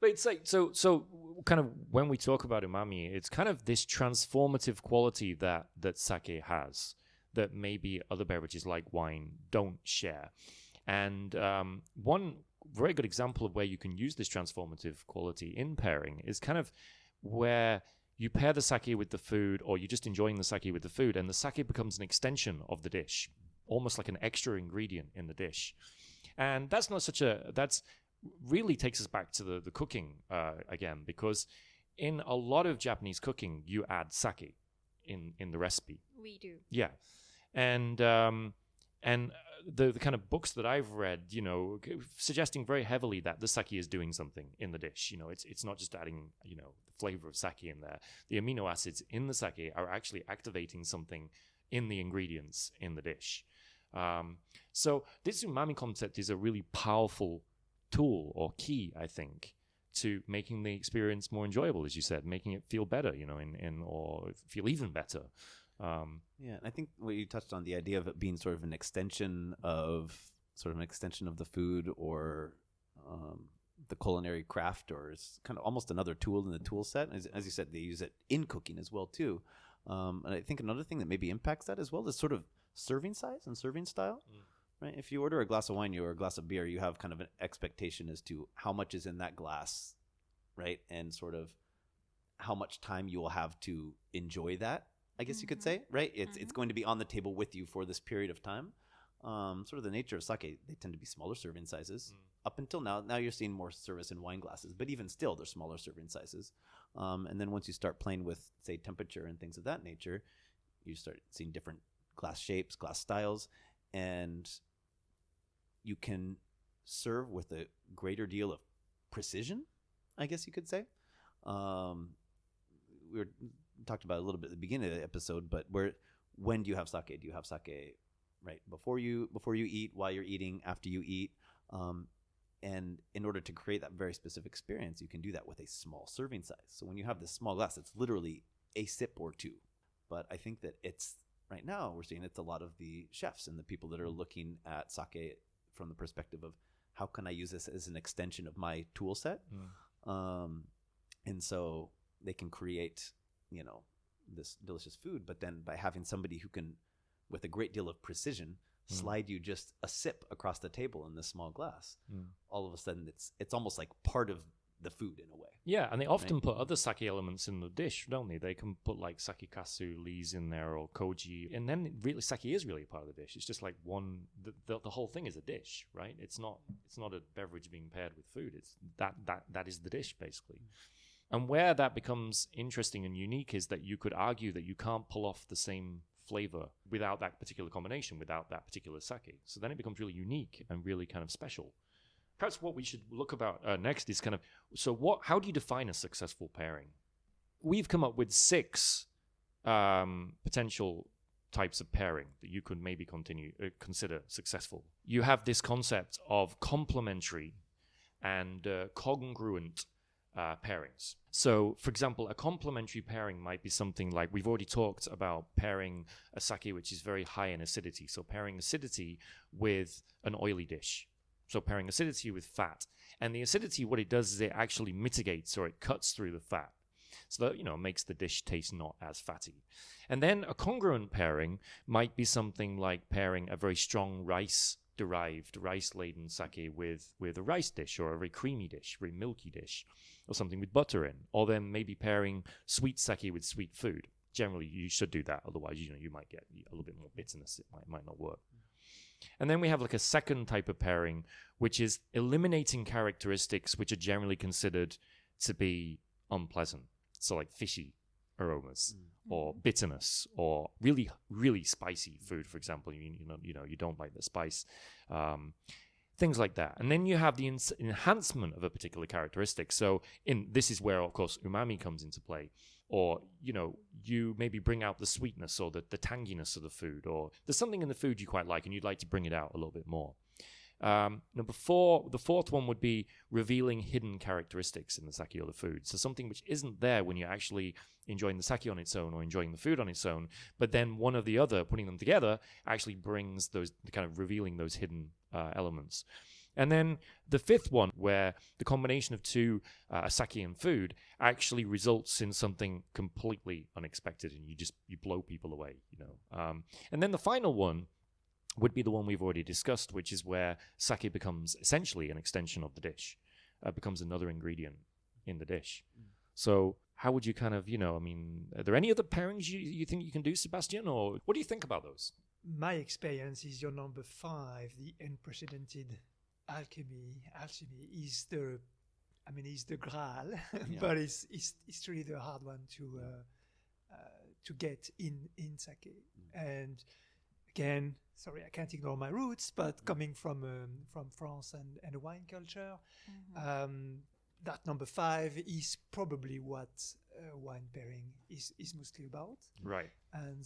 Speaker 4: But it's like so kind of when we talk about umami, it's kind of this transformative quality that sake has that maybe other beverages like wine don't share. And one very good example of where you can use this transformative quality in pairing is kind of where you pair the sake with the food, or you're just enjoying the sake with the food, and the sake becomes an extension of the dish, almost like an extra ingredient in the dish. And that's really takes us back to the cooking again, because in a lot of Japanese cooking, you add sake in the recipe.
Speaker 5: We do.
Speaker 4: Yeah. And the kind of books that I've read, suggesting very heavily that the sake is doing something in the dish. It's not just adding, the flavor of sake in there. The amino acids in the sake are actually activating something in the ingredients in the dish. So this umami concept is a really powerful tool or key, I think, to making the experience more enjoyable, as you said, making it feel better, or feel even better.
Speaker 3: Yeah, and I think what you touched on, the idea of it being sort of an extension of the food, or the culinary craft, or it's kind of almost another tool in the tool set. As you said, they use it in cooking as well too. And I think another thing that maybe impacts that as well is sort of serving size and serving style. Right? If you order a glass of wine or a glass of beer, you have kind of an expectation as to how much is in that glass, right? And sort of how much time you will have to enjoy that, I guess you could say, right? It's going to be on the table with you for this period of time. Sort of the nature of sake, they tend to be smaller serving sizes. Up until now you're seeing more service in wine glasses, but even still, they're smaller serving sizes. And then once you start playing with, say, temperature and things of that nature, you start seeing different glass shapes, glass styles, and you can serve with a greater deal of precision, I guess you could say. We talked about it a little bit at the beginning of the episode, but when do you have sake? Do you have sake right before you eat, while you're eating, after you eat? And in order to create that very specific experience, you can do that with a small serving size. So when you have this small glass, it's literally a sip or two. But I think that right now we're seeing it's a lot of the chefs and the people that are looking at sake from the perspective of, how can I use this as an extension of my tool set? And so they can create, this delicious food, but then by having somebody who can, with a great deal of precision, slide you just a sip across the table in this small glass, all of a sudden it's almost like part of the food in a way.
Speaker 4: Yeah, and they often put other sake elements in the dish, don't they? They can put like sake kasu leaves in there or koji, and then really sake is really a part of the dish. It's just like one. The whole thing is a dish, right? It's not a beverage being paired with food. It's that is the dish basically. And where that becomes interesting and unique is that you could argue that you can't pull off the same flavor without that particular combination, without that particular sake. So then it becomes really unique and really kind of special. Perhaps what we should look about next is kind of, how do you define a successful pairing? We've come up with 6 potential types of pairing that you could maybe consider successful. You have this concept of complementary and congruent pairings. So, for example, a complementary pairing might be something like, we've already talked about pairing a sake which is very high in acidity. So pairing acidity with an oily dish. So pairing acidity with fat. And the acidity, what it does is it actually mitigates or it cuts through the fat. So that, makes the dish taste not as fatty. And then a congruent pairing might be something like pairing a very strong rice-derived, rice-laden sake with a rice dish or a very creamy dish, very milky dish, or something with butter in. Or then maybe pairing sweet sake with sweet food. Generally, you should do that. Otherwise, you might get a little bit more bitterness. It might not work. And then we have like a second type of pairing, which is eliminating characteristics which are generally considered to be unpleasant. So like fishy aromas or bitterness or really, really spicy food, for example. You don't like the spice. Things like that. And then you have the enhancement of a particular characteristic. So this is where, of course, umami comes into play. Or, you maybe bring out the sweetness or the tanginess of the food, or there's something in the food you quite like and you'd like to bring it out a little bit more. Number 4, the fourth one would be revealing hidden characteristics in the sake or the food. So something which isn't there when you're actually enjoying the sake on its own or enjoying the food on its own, but then one or the other, putting them together, actually brings those, kind of revealing those hidden elements. And then the 5th one, where the combination of 2, sake and food, actually results in something completely unexpected, and you blow people away, And then the final one would be the one we've already discussed, which is where sake becomes essentially an extension of the dish, becomes another ingredient in the dish. So how would you kind of, are there any other pairings you think you can do, Sebastian, or what do you think about those?
Speaker 1: My experience is your number 5, the unprecedented alchemy is the Graal, but it's really the hard one to get in sake. And again, sorry, I can't ignore my roots, but coming from France and a wine culture, that number 5 is probably what wine pairing is mostly about.
Speaker 4: Right.
Speaker 1: And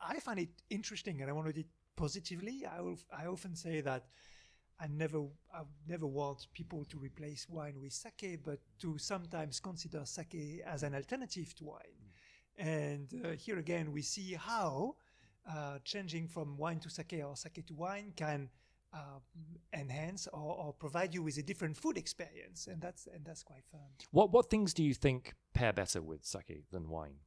Speaker 1: I find it interesting, and I want to do it positively. I often say that I never want people to replace wine with sake, but to sometimes consider sake as an alternative to wine. And here again, we see how changing from wine to sake or sake to wine can enhance or provide you with a different food experience, and that's quite fun.
Speaker 4: What things do you think pair better with sake than wine?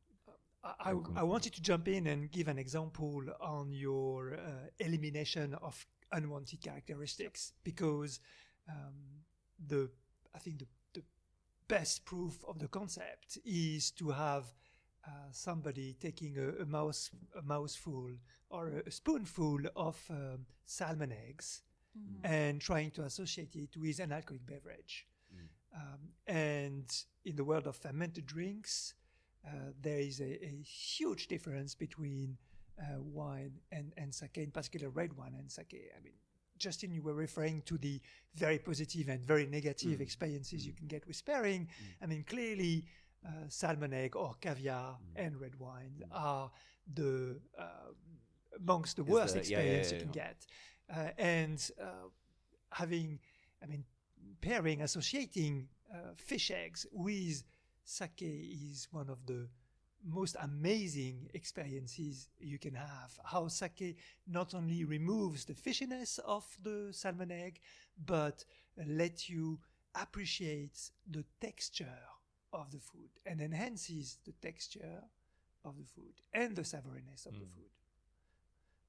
Speaker 1: I wanted to jump in and give an example on your elimination of unwanted characteristics, because I think the best proof of the concept is to have somebody taking a mouthful or a spoonful of salmon eggs and trying to associate it with an alcoholic beverage. And in the world of fermented drinks, there is a huge difference between wine and sake, in particular red wine and sake. I mean, Justin, you were referring to the very positive and very negative experiences you can get with pairing. I mean, clearly, salmon egg or caviar and red wine are the amongst the worst experience you can get. And pairing, associating fish eggs with sake is one of the most amazing experiences you can have. How sake not only removes the fishiness of the salmon egg, but lets you appreciate the texture of the food and enhances the texture of the food and the savouriness of the food.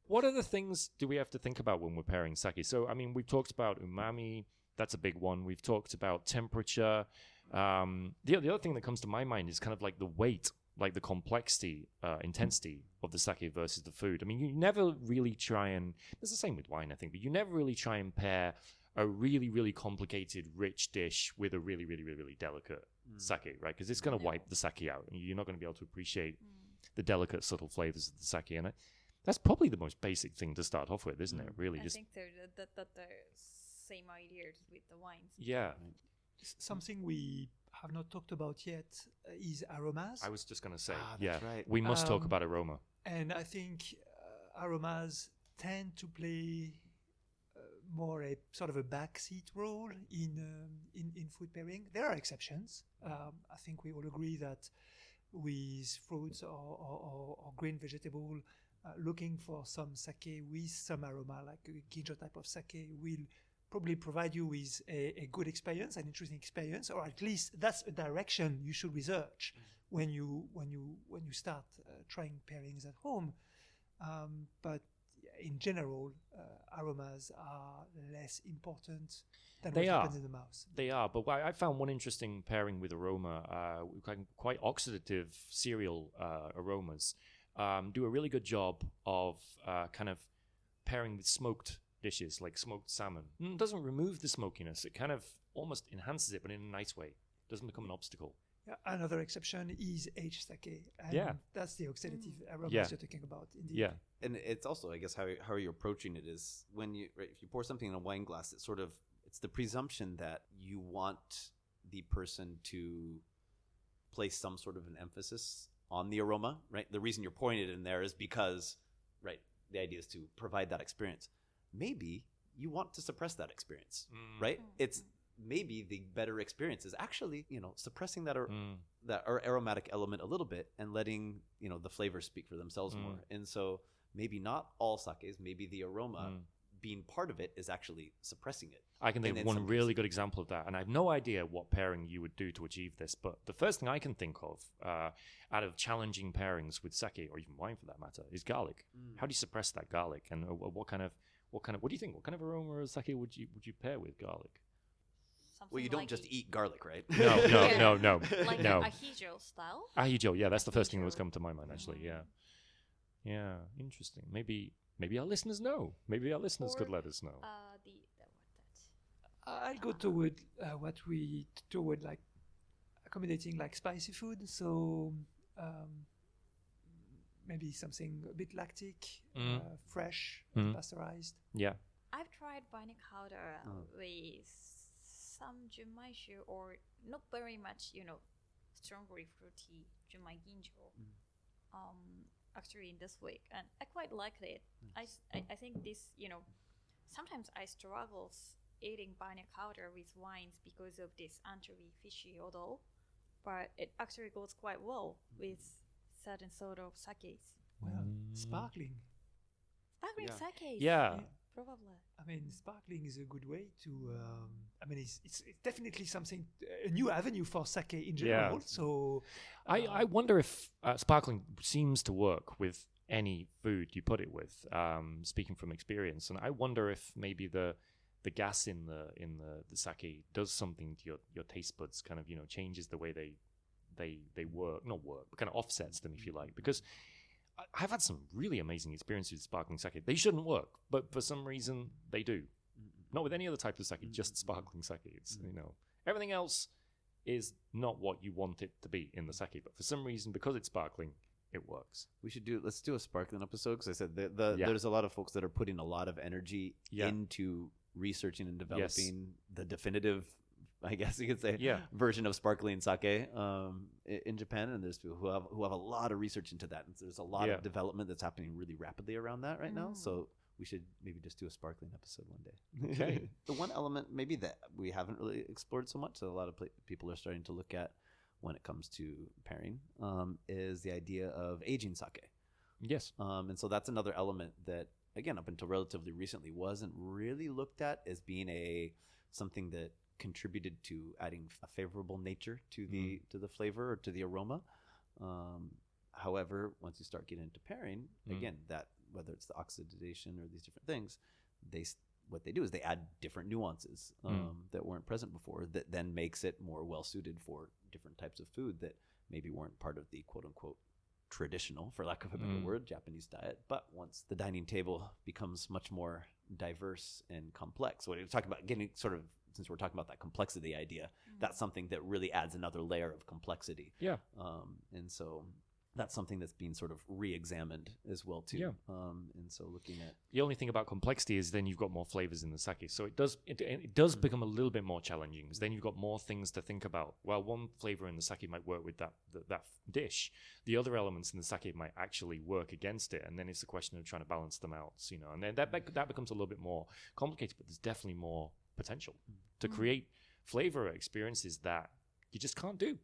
Speaker 4: What other things do we have to think about when we're pairing sake? So, I mean, we've talked about umami, That's a big one. We've talked about temperature. The other thing that comes to my mind is kind of like the weight, like the complexity, intensity of the sake versus the food. I mean, you never really try and, it's the same with wine, I think, but you never really try and pair a really, really complicated, rich dish with a really, really, really, really delicate sake, right? Because it's going to wipe the sake out, and you're not going to be able to appreciate the delicate, subtle flavors of the sake. And that's probably the most basic thing to start off with, isn't it? Really,
Speaker 5: I
Speaker 4: just
Speaker 5: think they're the same ideas with the wines.
Speaker 4: yeah.
Speaker 1: Something we have not talked about yet is aromas.
Speaker 4: I was just going to say,
Speaker 3: that's right.
Speaker 4: we must talk
Speaker 1: Um,
Speaker 4: about aroma.
Speaker 1: And I think aromas tend to play more a sort of a backseat role in food pairing. There are exceptions. I think we all agree that with fruits or green vegetable, looking for some sake with some aroma, like a ginjo type of sake, will probably provide you with a good experience, an interesting experience, or at least that's a direction you should research when you start trying pairings at home. But in general, aromas are less important than
Speaker 4: They
Speaker 1: what
Speaker 4: are.
Speaker 1: happens in the mouth.
Speaker 4: They are, but I found one interesting pairing with aroma, quite oxidative cereal aromas, do a really good job of kind of pairing with smoked dishes, like smoked salmon. It doesn't remove the smokiness, it kind of almost enhances it, but in a nice way. It doesn't become an obstacle.
Speaker 1: Yeah, another exception is aged sake. And
Speaker 4: Yeah.
Speaker 1: that's the oxidative aromas
Speaker 4: Yeah.
Speaker 1: you're talking about. Indeed.
Speaker 4: Yeah.
Speaker 3: And it's also, I guess, how you're approaching it is when if you pour something in a wine glass, it's the presumption that you want the person to place some sort of an emphasis on the aroma, right? The reason you're pouring it in there is because, right, the idea is to provide that experience. Maybe you want to suppress that experience, right? It's maybe the better experience is actually, suppressing that aromatic element a little bit and letting, the flavors speak for themselves more. And so maybe not all sakes, maybe the aroma being part of it is actually suppressing it.
Speaker 4: I can think
Speaker 3: And
Speaker 4: of
Speaker 3: in
Speaker 4: one
Speaker 3: some
Speaker 4: really
Speaker 3: cases-
Speaker 4: good example of that, and I have no idea what pairing you would do to achieve this, but the first thing I can think of out of challenging pairings with sake, or even wine for that matter, is garlic. How do you suppress that garlic, and what do you think? What kind of aroma of sake would you pair with garlic?
Speaker 5: Something
Speaker 3: Well, you don't
Speaker 5: like
Speaker 3: just eat garlic, right?
Speaker 4: No,
Speaker 5: Yeah.
Speaker 4: no.
Speaker 5: like
Speaker 4: No.
Speaker 5: ahijo style.
Speaker 4: Ahijo, yeah, that's the first thing that was
Speaker 5: Ahijo.
Speaker 4: come to my mind, actually, yeah. Yeah, interesting. Maybe our listeners know. Maybe our listeners could
Speaker 5: Or,
Speaker 4: let us know.
Speaker 1: I go toward like accommodating like spicy food. So maybe something a bit lactic, fresh, pasteurized.
Speaker 4: Yeah.
Speaker 5: I've tried bani powder with some jumaishu or not very much, strongly fruity jumai ginjo. Actually in this week, and I quite liked it. I think this, sometimes I struggle eating bani powder with wines because of this anchovy fishy odor, but it actually goes quite well with certain sort of sakes.
Speaker 1: Well, sparkling.
Speaker 5: Sparkling
Speaker 3: Yeah.
Speaker 5: sakes.
Speaker 4: Yeah.
Speaker 5: Probably.
Speaker 1: I mean, sparkling is a good way to. It's definitely something, a new avenue for sake in general.
Speaker 4: Yeah.
Speaker 1: So,
Speaker 4: I wonder if sparkling seems to work with any food you put it with. Speaking from experience, and I wonder if maybe the gas in the sake does something to your taste buds, kind of changes the way they work, not work, but kind of offsets them, if you like. Because I've had some really amazing experiences with sparkling sake. They shouldn't work, but for some reason they do. Not with any other type of sake, just sparkling sake. It's everything else is not what you want it to be in the sake, but for some reason, because it's sparkling, it works.
Speaker 3: Let's do a sparkling episode, because I said
Speaker 4: Yeah.
Speaker 3: there's a lot of folks that are putting a lot of energy
Speaker 4: Yeah.
Speaker 3: into researching and developing the definitive, I guess you could say,
Speaker 4: Yeah.
Speaker 3: version of sparkling sake in Japan, and there's people who have a lot of research into that, and there's a lot
Speaker 4: Yeah.
Speaker 3: of development that's happening really rapidly around that right now. So we should maybe just do a sparkling episode one day.
Speaker 4: Okay.
Speaker 3: The one element maybe that we haven't really explored so much that a lot of people are starting to look at when it comes to pairing is the idea of aging sake.
Speaker 4: Yes.
Speaker 3: And so that's another element that, again, up until relatively recently, wasn't really looked at as being something that contributed to adding a favorable nature to the flavor or to the aroma. However, once you start getting into pairing, again, that whether it's the oxidation or these different things, what they do is they add different nuances that weren't present before, that then makes it more well suited for different types of food that maybe weren't part of the quote unquote traditional, for lack of a better word, Japanese diet. But once the dining table becomes much more diverse and complex, what you're talking about, getting sort of, since we're talking about that complexity idea, that's something that really adds another layer of complexity.
Speaker 4: Yeah.
Speaker 3: And so that's something that's being sort of re-examined as well too.
Speaker 4: Yeah.
Speaker 3: And so looking at
Speaker 4: The only thing about complexity is then you've got more flavors in the sake. So it does become a little bit more challenging, because then you've got more things to think about. Well, one flavor in the sake might work with that dish. The other elements in the sake might actually work against it, and then it's a question of trying to balance them out. You know, and then that becomes a little bit more complicated. But there's definitely more potential to create flavor experiences that you just can't do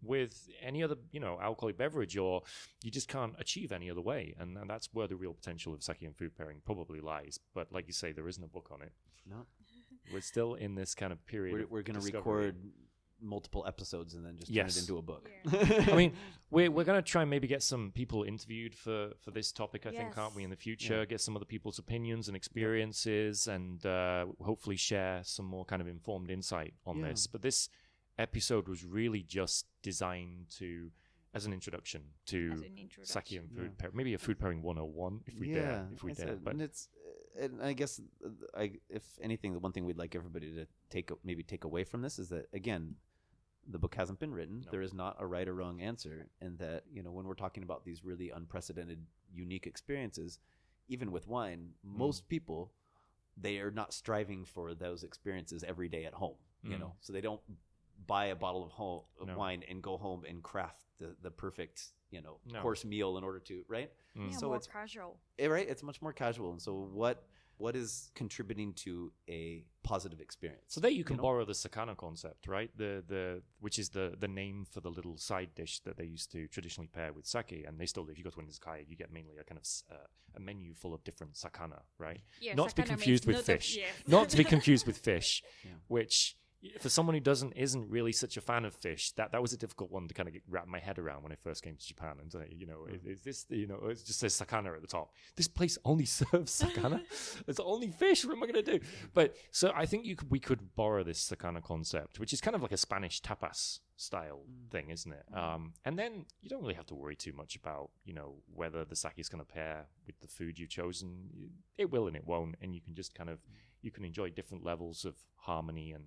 Speaker 4: with any other, alcoholic beverage, or you just can't achieve any other way. And that's where the real potential of sake and food pairing probably lies. But like you say, there isn't a book on it.
Speaker 3: no,
Speaker 4: We're still in this kind of period.
Speaker 3: we're going to
Speaker 4: discovery.
Speaker 3: record multiple episodes and then just turn
Speaker 4: Yes.
Speaker 3: it into a book.
Speaker 5: Yeah.
Speaker 4: I mean, we're going to try and maybe get some people interviewed for this topic, I think,
Speaker 5: Yes.
Speaker 4: aren't we, in the future? Get some other people's opinions and experiences, and hopefully share some more kind of informed insight on
Speaker 3: Yeah.
Speaker 4: this. But this episode was really just designed as an introduction to
Speaker 5: As an introduction.
Speaker 4: sake and food pairing. Maybe a food pairing 101 if we dare. If we
Speaker 3: I
Speaker 4: dare.
Speaker 3: said,
Speaker 4: But
Speaker 3: and I guess if anything, the one thing we'd like everybody to take away from this is that, again, the book hasn't been written.
Speaker 4: No.
Speaker 3: There is not a right or wrong answer, and that when we're talking about these really unprecedented, unique experiences, even with wine, most people, they are not striving for those experiences every day at home. So they don't buy a bottle of
Speaker 4: No.
Speaker 3: wine and go home and craft the perfect
Speaker 4: No.
Speaker 3: course meal in order to, right?
Speaker 5: Yeah,
Speaker 3: So
Speaker 5: more
Speaker 3: it's
Speaker 5: casual.
Speaker 3: right. It's much more casual, and so what is contributing to a positive experience?
Speaker 4: So there you can
Speaker 3: know?
Speaker 4: borrow the sakana concept, right? Which is the name for the little side dish that they used to traditionally pair with sake, and they still do. If you go to an izakaya, you get mainly a kind of a menu full of different sakana, right?
Speaker 5: Yeah,
Speaker 4: Not to be
Speaker 5: sakana
Speaker 4: confused
Speaker 5: means
Speaker 4: with
Speaker 5: not of-
Speaker 4: fish.
Speaker 5: yes.
Speaker 4: Not to be confused with fish,
Speaker 3: Yeah.
Speaker 4: which for someone who isn't really such a fan of fish, that was a difficult one to kind of wrap my head around when I first came to Japan. And is this it just says sakana at the top. This place only serves sakana. It's only fish. What am I going to do? But so I think we could borrow this sakana concept, which is kind of like a Spanish tapas style thing, isn't it? And then you don't really have to worry too much about whether the sake is going to pair with the food you've chosen. It will and it won't, and you can just kind of you can enjoy different levels of harmony and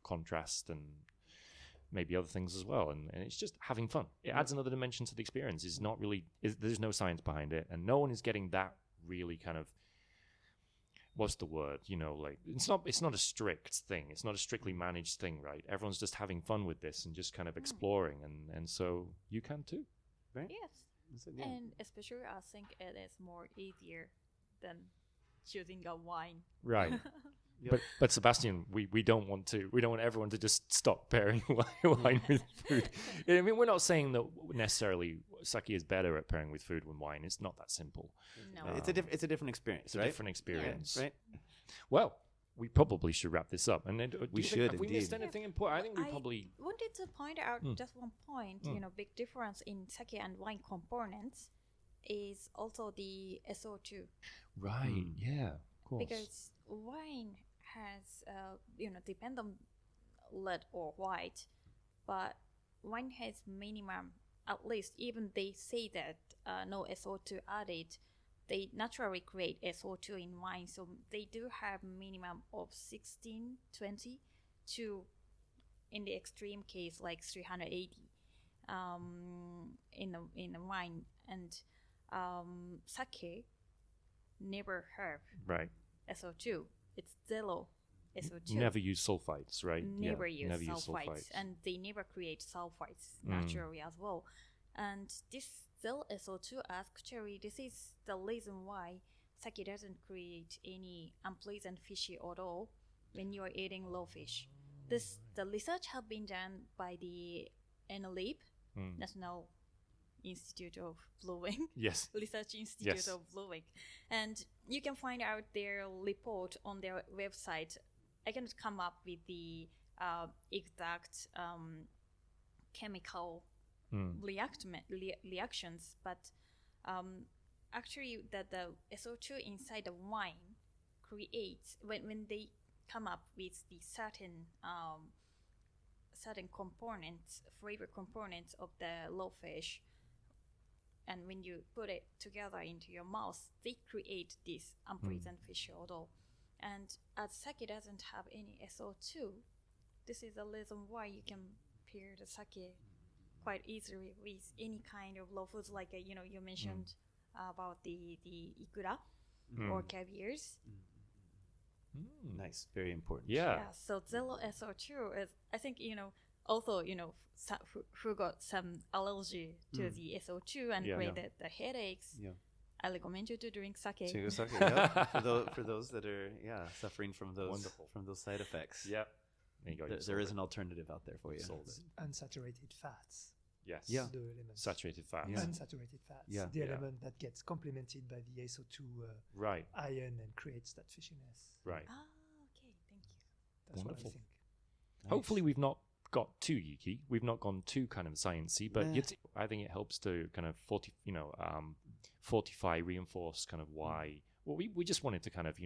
Speaker 4: contrast and maybe other things as well. And it's just having fun. It adds another dimension to the experience. There's no science behind it, and no one is getting that really kind of, what's the word? Like it's not a strict thing. It's not a strictly managed thing, right? Everyone's just having fun with this and just kind of exploring, and so you can too, right?
Speaker 5: Yes.
Speaker 3: So, yeah.
Speaker 5: And especially I think it is more easier than choosing a wine.
Speaker 4: Right. But Sebastian, we don't want everyone to just stop pairing wine with food. I mean, we're not saying that necessarily sake is better at pairing with food than wine. It's not that simple.
Speaker 5: No.
Speaker 3: It's a different experience.
Speaker 4: It's a
Speaker 3: right?
Speaker 4: different experience.
Speaker 3: Right.
Speaker 4: Well, we probably should wrap this up. And then, do
Speaker 3: We
Speaker 4: you think-
Speaker 3: should,
Speaker 4: Have we missed
Speaker 3: indeed.
Speaker 4: anything important? I think we
Speaker 5: I
Speaker 4: probably.
Speaker 5: wanted to point out just one point. Big difference in sake and wine components is also the SO2,
Speaker 4: Right. Yeah. Of course.
Speaker 5: because wine has depend on red or white, but wine has minimum, at least even they say that no SO2 added, they naturally create SO2 in wine, so they do have minimum of 16, 20 to, in the extreme case, like 380 in the wine. And sake never have
Speaker 4: right.
Speaker 5: SO2. It's zero SO2.
Speaker 4: Never use sulfites, right?
Speaker 5: Never
Speaker 4: Yeah,
Speaker 5: use sulfites, and they never create sulfites naturally as well. And this zero SO2, actually, this is the reason why sake doesn't create any unpleasant fishy odor when you are eating raw fish. The research have been done by the NLIB, National Institute of Brewing.
Speaker 4: Yes.
Speaker 5: Research Institute
Speaker 4: Yes.
Speaker 5: of Brewing, and you can find out their report on their website. I cannot come up with the exact chemical reactions, but actually, the SO2 inside the wine create when they come up with the certain components, flavor components of the raw fish, and when you put it together into your mouth, they create this unpleasant fish odor. And as sake doesn't have any SO2, this is the reason why you can pair the sake quite easily with any kind of raw foods, like you mentioned about the ikura or caviars.
Speaker 3: Nice, very important.
Speaker 4: Yeah.
Speaker 5: So zero SO2 is, I think, also, who got some allergy to the SO2 and created the headaches.
Speaker 3: Yeah.
Speaker 5: I recommend you to drink sake.
Speaker 3: To sake, yeah. for those that are suffering from those
Speaker 4: Wonderful.
Speaker 3: from those side effects.
Speaker 4: Yeah. There you go.
Speaker 3: There is an alternative out there for you.
Speaker 4: Sold it.
Speaker 1: Unsaturated fats.
Speaker 4: Yes.
Speaker 3: Yeah.
Speaker 1: The element.
Speaker 4: Saturated fats.
Speaker 3: Yeah.
Speaker 1: Unsaturated fats.
Speaker 3: Yeah.
Speaker 1: The
Speaker 4: Yeah.
Speaker 1: element that gets complemented by the SO2
Speaker 4: Right.
Speaker 1: ion and creates that fishiness.
Speaker 4: Right.
Speaker 5: Ah, okay, thank you.
Speaker 1: That's
Speaker 4: Wonderful.
Speaker 1: what I think.
Speaker 4: Hopefully, we've not got too geeky. We've not gone too kind of sciencey, but
Speaker 3: Nah.
Speaker 4: I think it helps to kind of fortify, reinforce kind of why. Well, we just wanted to kind of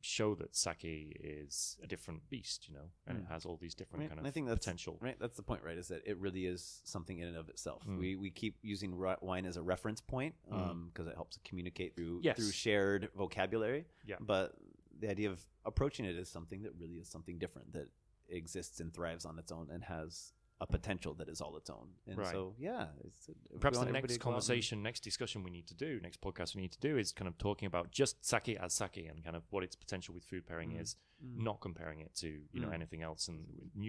Speaker 4: show that sake is a different beast, and it has all these different
Speaker 3: Right,
Speaker 4: kind
Speaker 3: and
Speaker 4: of
Speaker 3: I think that's
Speaker 4: potential.
Speaker 3: Right, that's the point, right? Is that it really is something in and of itself.
Speaker 4: Mm.
Speaker 3: We keep using wine as a reference point because it helps communicate through
Speaker 4: Yes.
Speaker 3: through shared vocabulary.
Speaker 4: Yeah.
Speaker 3: But the idea of approaching it as something that really is something different that exists and thrives on its own and has a potential that is all its own. And
Speaker 4: Right.
Speaker 3: so, if we
Speaker 4: Perhaps
Speaker 3: want
Speaker 4: the
Speaker 3: everybody
Speaker 4: next
Speaker 3: to go out
Speaker 4: conversation, next discussion we need to do, next podcast we need to do is kind of talking about just sake as sake and kind of what its potential with food pairing is, not comparing it to anything else. And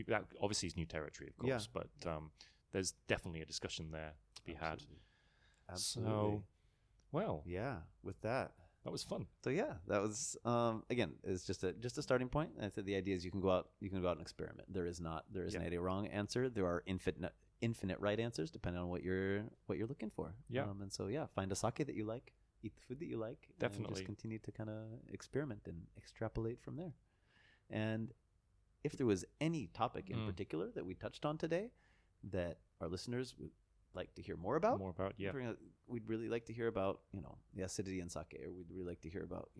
Speaker 4: that obviously is new territory, of course,
Speaker 3: Yeah.
Speaker 4: but there's definitely a discussion there to be had.
Speaker 3: Absolutely.
Speaker 4: So, well,
Speaker 3: Yeah, with that.
Speaker 4: that was fun.
Speaker 3: So that was again, it's just a starting point. And I said the idea is you can go out and experiment. There isn't a wrong answer. There are infinite right answers depending on what you're looking for.
Speaker 4: Yeah.
Speaker 3: And so find a sake that you like, eat the food that you like, and
Speaker 4: Definitely.
Speaker 3: just continue to kind of experiment and extrapolate from there. And if there was any topic in particular that we touched on today that our listeners would like to hear more about, we'd really like to hear about the acidity in sake, or we'd really like to hear about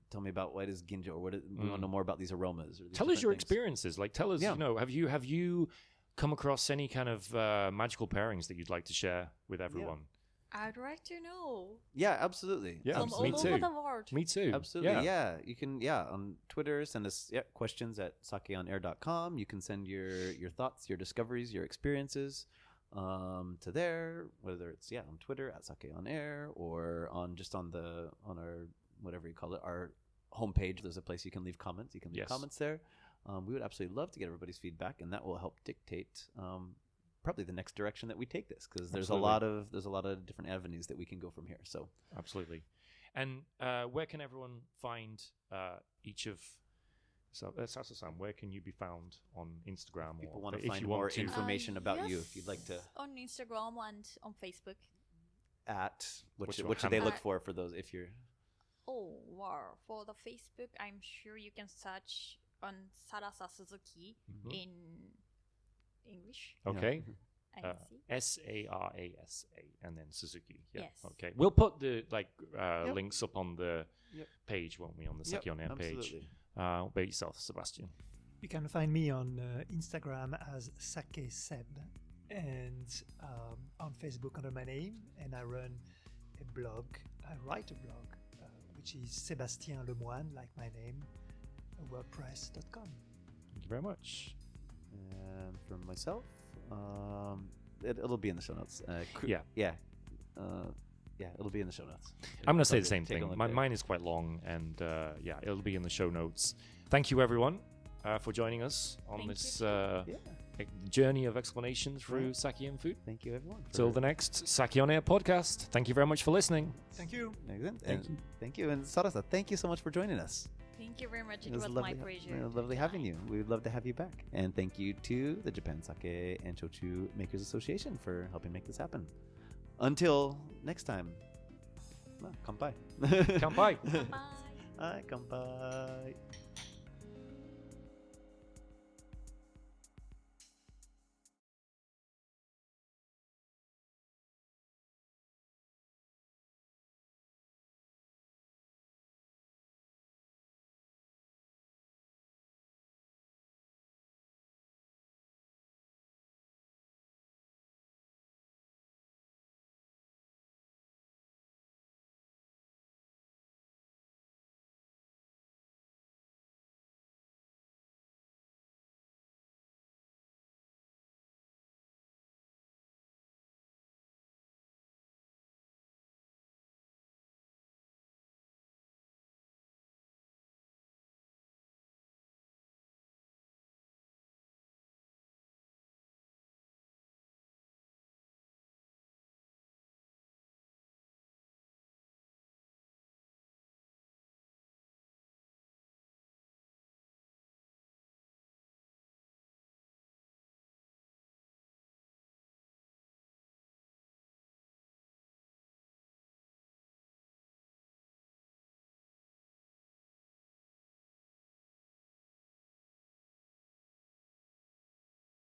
Speaker 3: tell me about what is ginjo, or we want to know more about these aromas. Or these
Speaker 4: Tell us your
Speaker 3: different things.
Speaker 4: experiences. Like, tell us, have you come across any kind of magical pairings that you'd like to share with everyone?
Speaker 5: I'd like to know.
Speaker 3: Yeah, absolutely.
Speaker 4: Yeah,
Speaker 5: From
Speaker 4: me
Speaker 5: all
Speaker 4: too.
Speaker 5: over the world.
Speaker 4: Me too.
Speaker 3: Absolutely. Yeah. You can on Twitter send us questions at sakeonair.com. You can send your thoughts, your discoveries, your experiences to there, whether it's on Twitter at sakeonair or on our whatever you call it, our homepage. There's a place you can leave comments. You can leave comments there. We would absolutely love to get everybody's feedback, and that will help dictate probably the next direction that we take this, because there's a lot of different avenues that we can go from here. So
Speaker 4: absolutely. And where can everyone find each of? So Sato-san, where can you be found on Instagram?
Speaker 3: People
Speaker 4: or
Speaker 3: want to
Speaker 4: if
Speaker 3: find
Speaker 4: you
Speaker 3: more
Speaker 4: want to,
Speaker 3: information about you, if you'd like to.
Speaker 5: On Instagram and on Facebook.
Speaker 3: At what
Speaker 4: What's
Speaker 3: should
Speaker 4: your
Speaker 3: they
Speaker 4: handle?
Speaker 3: look for those if you're?
Speaker 5: Oh, wow. For the Facebook, I'm sure you can search on Sarasa Suzuki in English.
Speaker 4: Okay.
Speaker 5: I see.
Speaker 4: SARASA and then Suzuki. Yeah.
Speaker 5: Yes.
Speaker 4: Okay. We'll put the links up on the page, won't we, on the Sake on Air page?
Speaker 3: Absolutely.
Speaker 4: What about yourself, Sebastian?
Speaker 1: You can find me on Instagram as Sake Seb, and on Facebook under my name, and I run a blog. I write a blog, which is Sébastien Lemoine, like my name, WordPress.com.
Speaker 4: Thank you very much.
Speaker 3: And for myself, it'll be in the show notes. It'll be in the show notes.
Speaker 4: I'm going to say the same
Speaker 3: Take a
Speaker 4: thing.
Speaker 3: look there.
Speaker 4: Mine is quite long, and it'll be in the show notes. Thank you, everyone, for joining us on
Speaker 5: Thank
Speaker 4: this
Speaker 3: Yeah.
Speaker 4: journey of explanation through sake and food.
Speaker 3: Thank you, everyone.
Speaker 4: Till the next Sake on Air podcast. Thank you very much for listening.
Speaker 1: Thank you.
Speaker 3: Excellent.
Speaker 4: Thank you.
Speaker 3: Thank you. And Sarasa, thank you so much for joining us.
Speaker 5: Thank you very much. It
Speaker 3: was
Speaker 5: was
Speaker 3: lovely,
Speaker 5: my pleasure.
Speaker 3: lovely having you. We would love to have you back. And thank you to the Japan Sake and Shochu Makers Association for helping make this happen. Until next time, kanpai.
Speaker 4: Kanpai.
Speaker 5: Bye.
Speaker 3: Kanpai.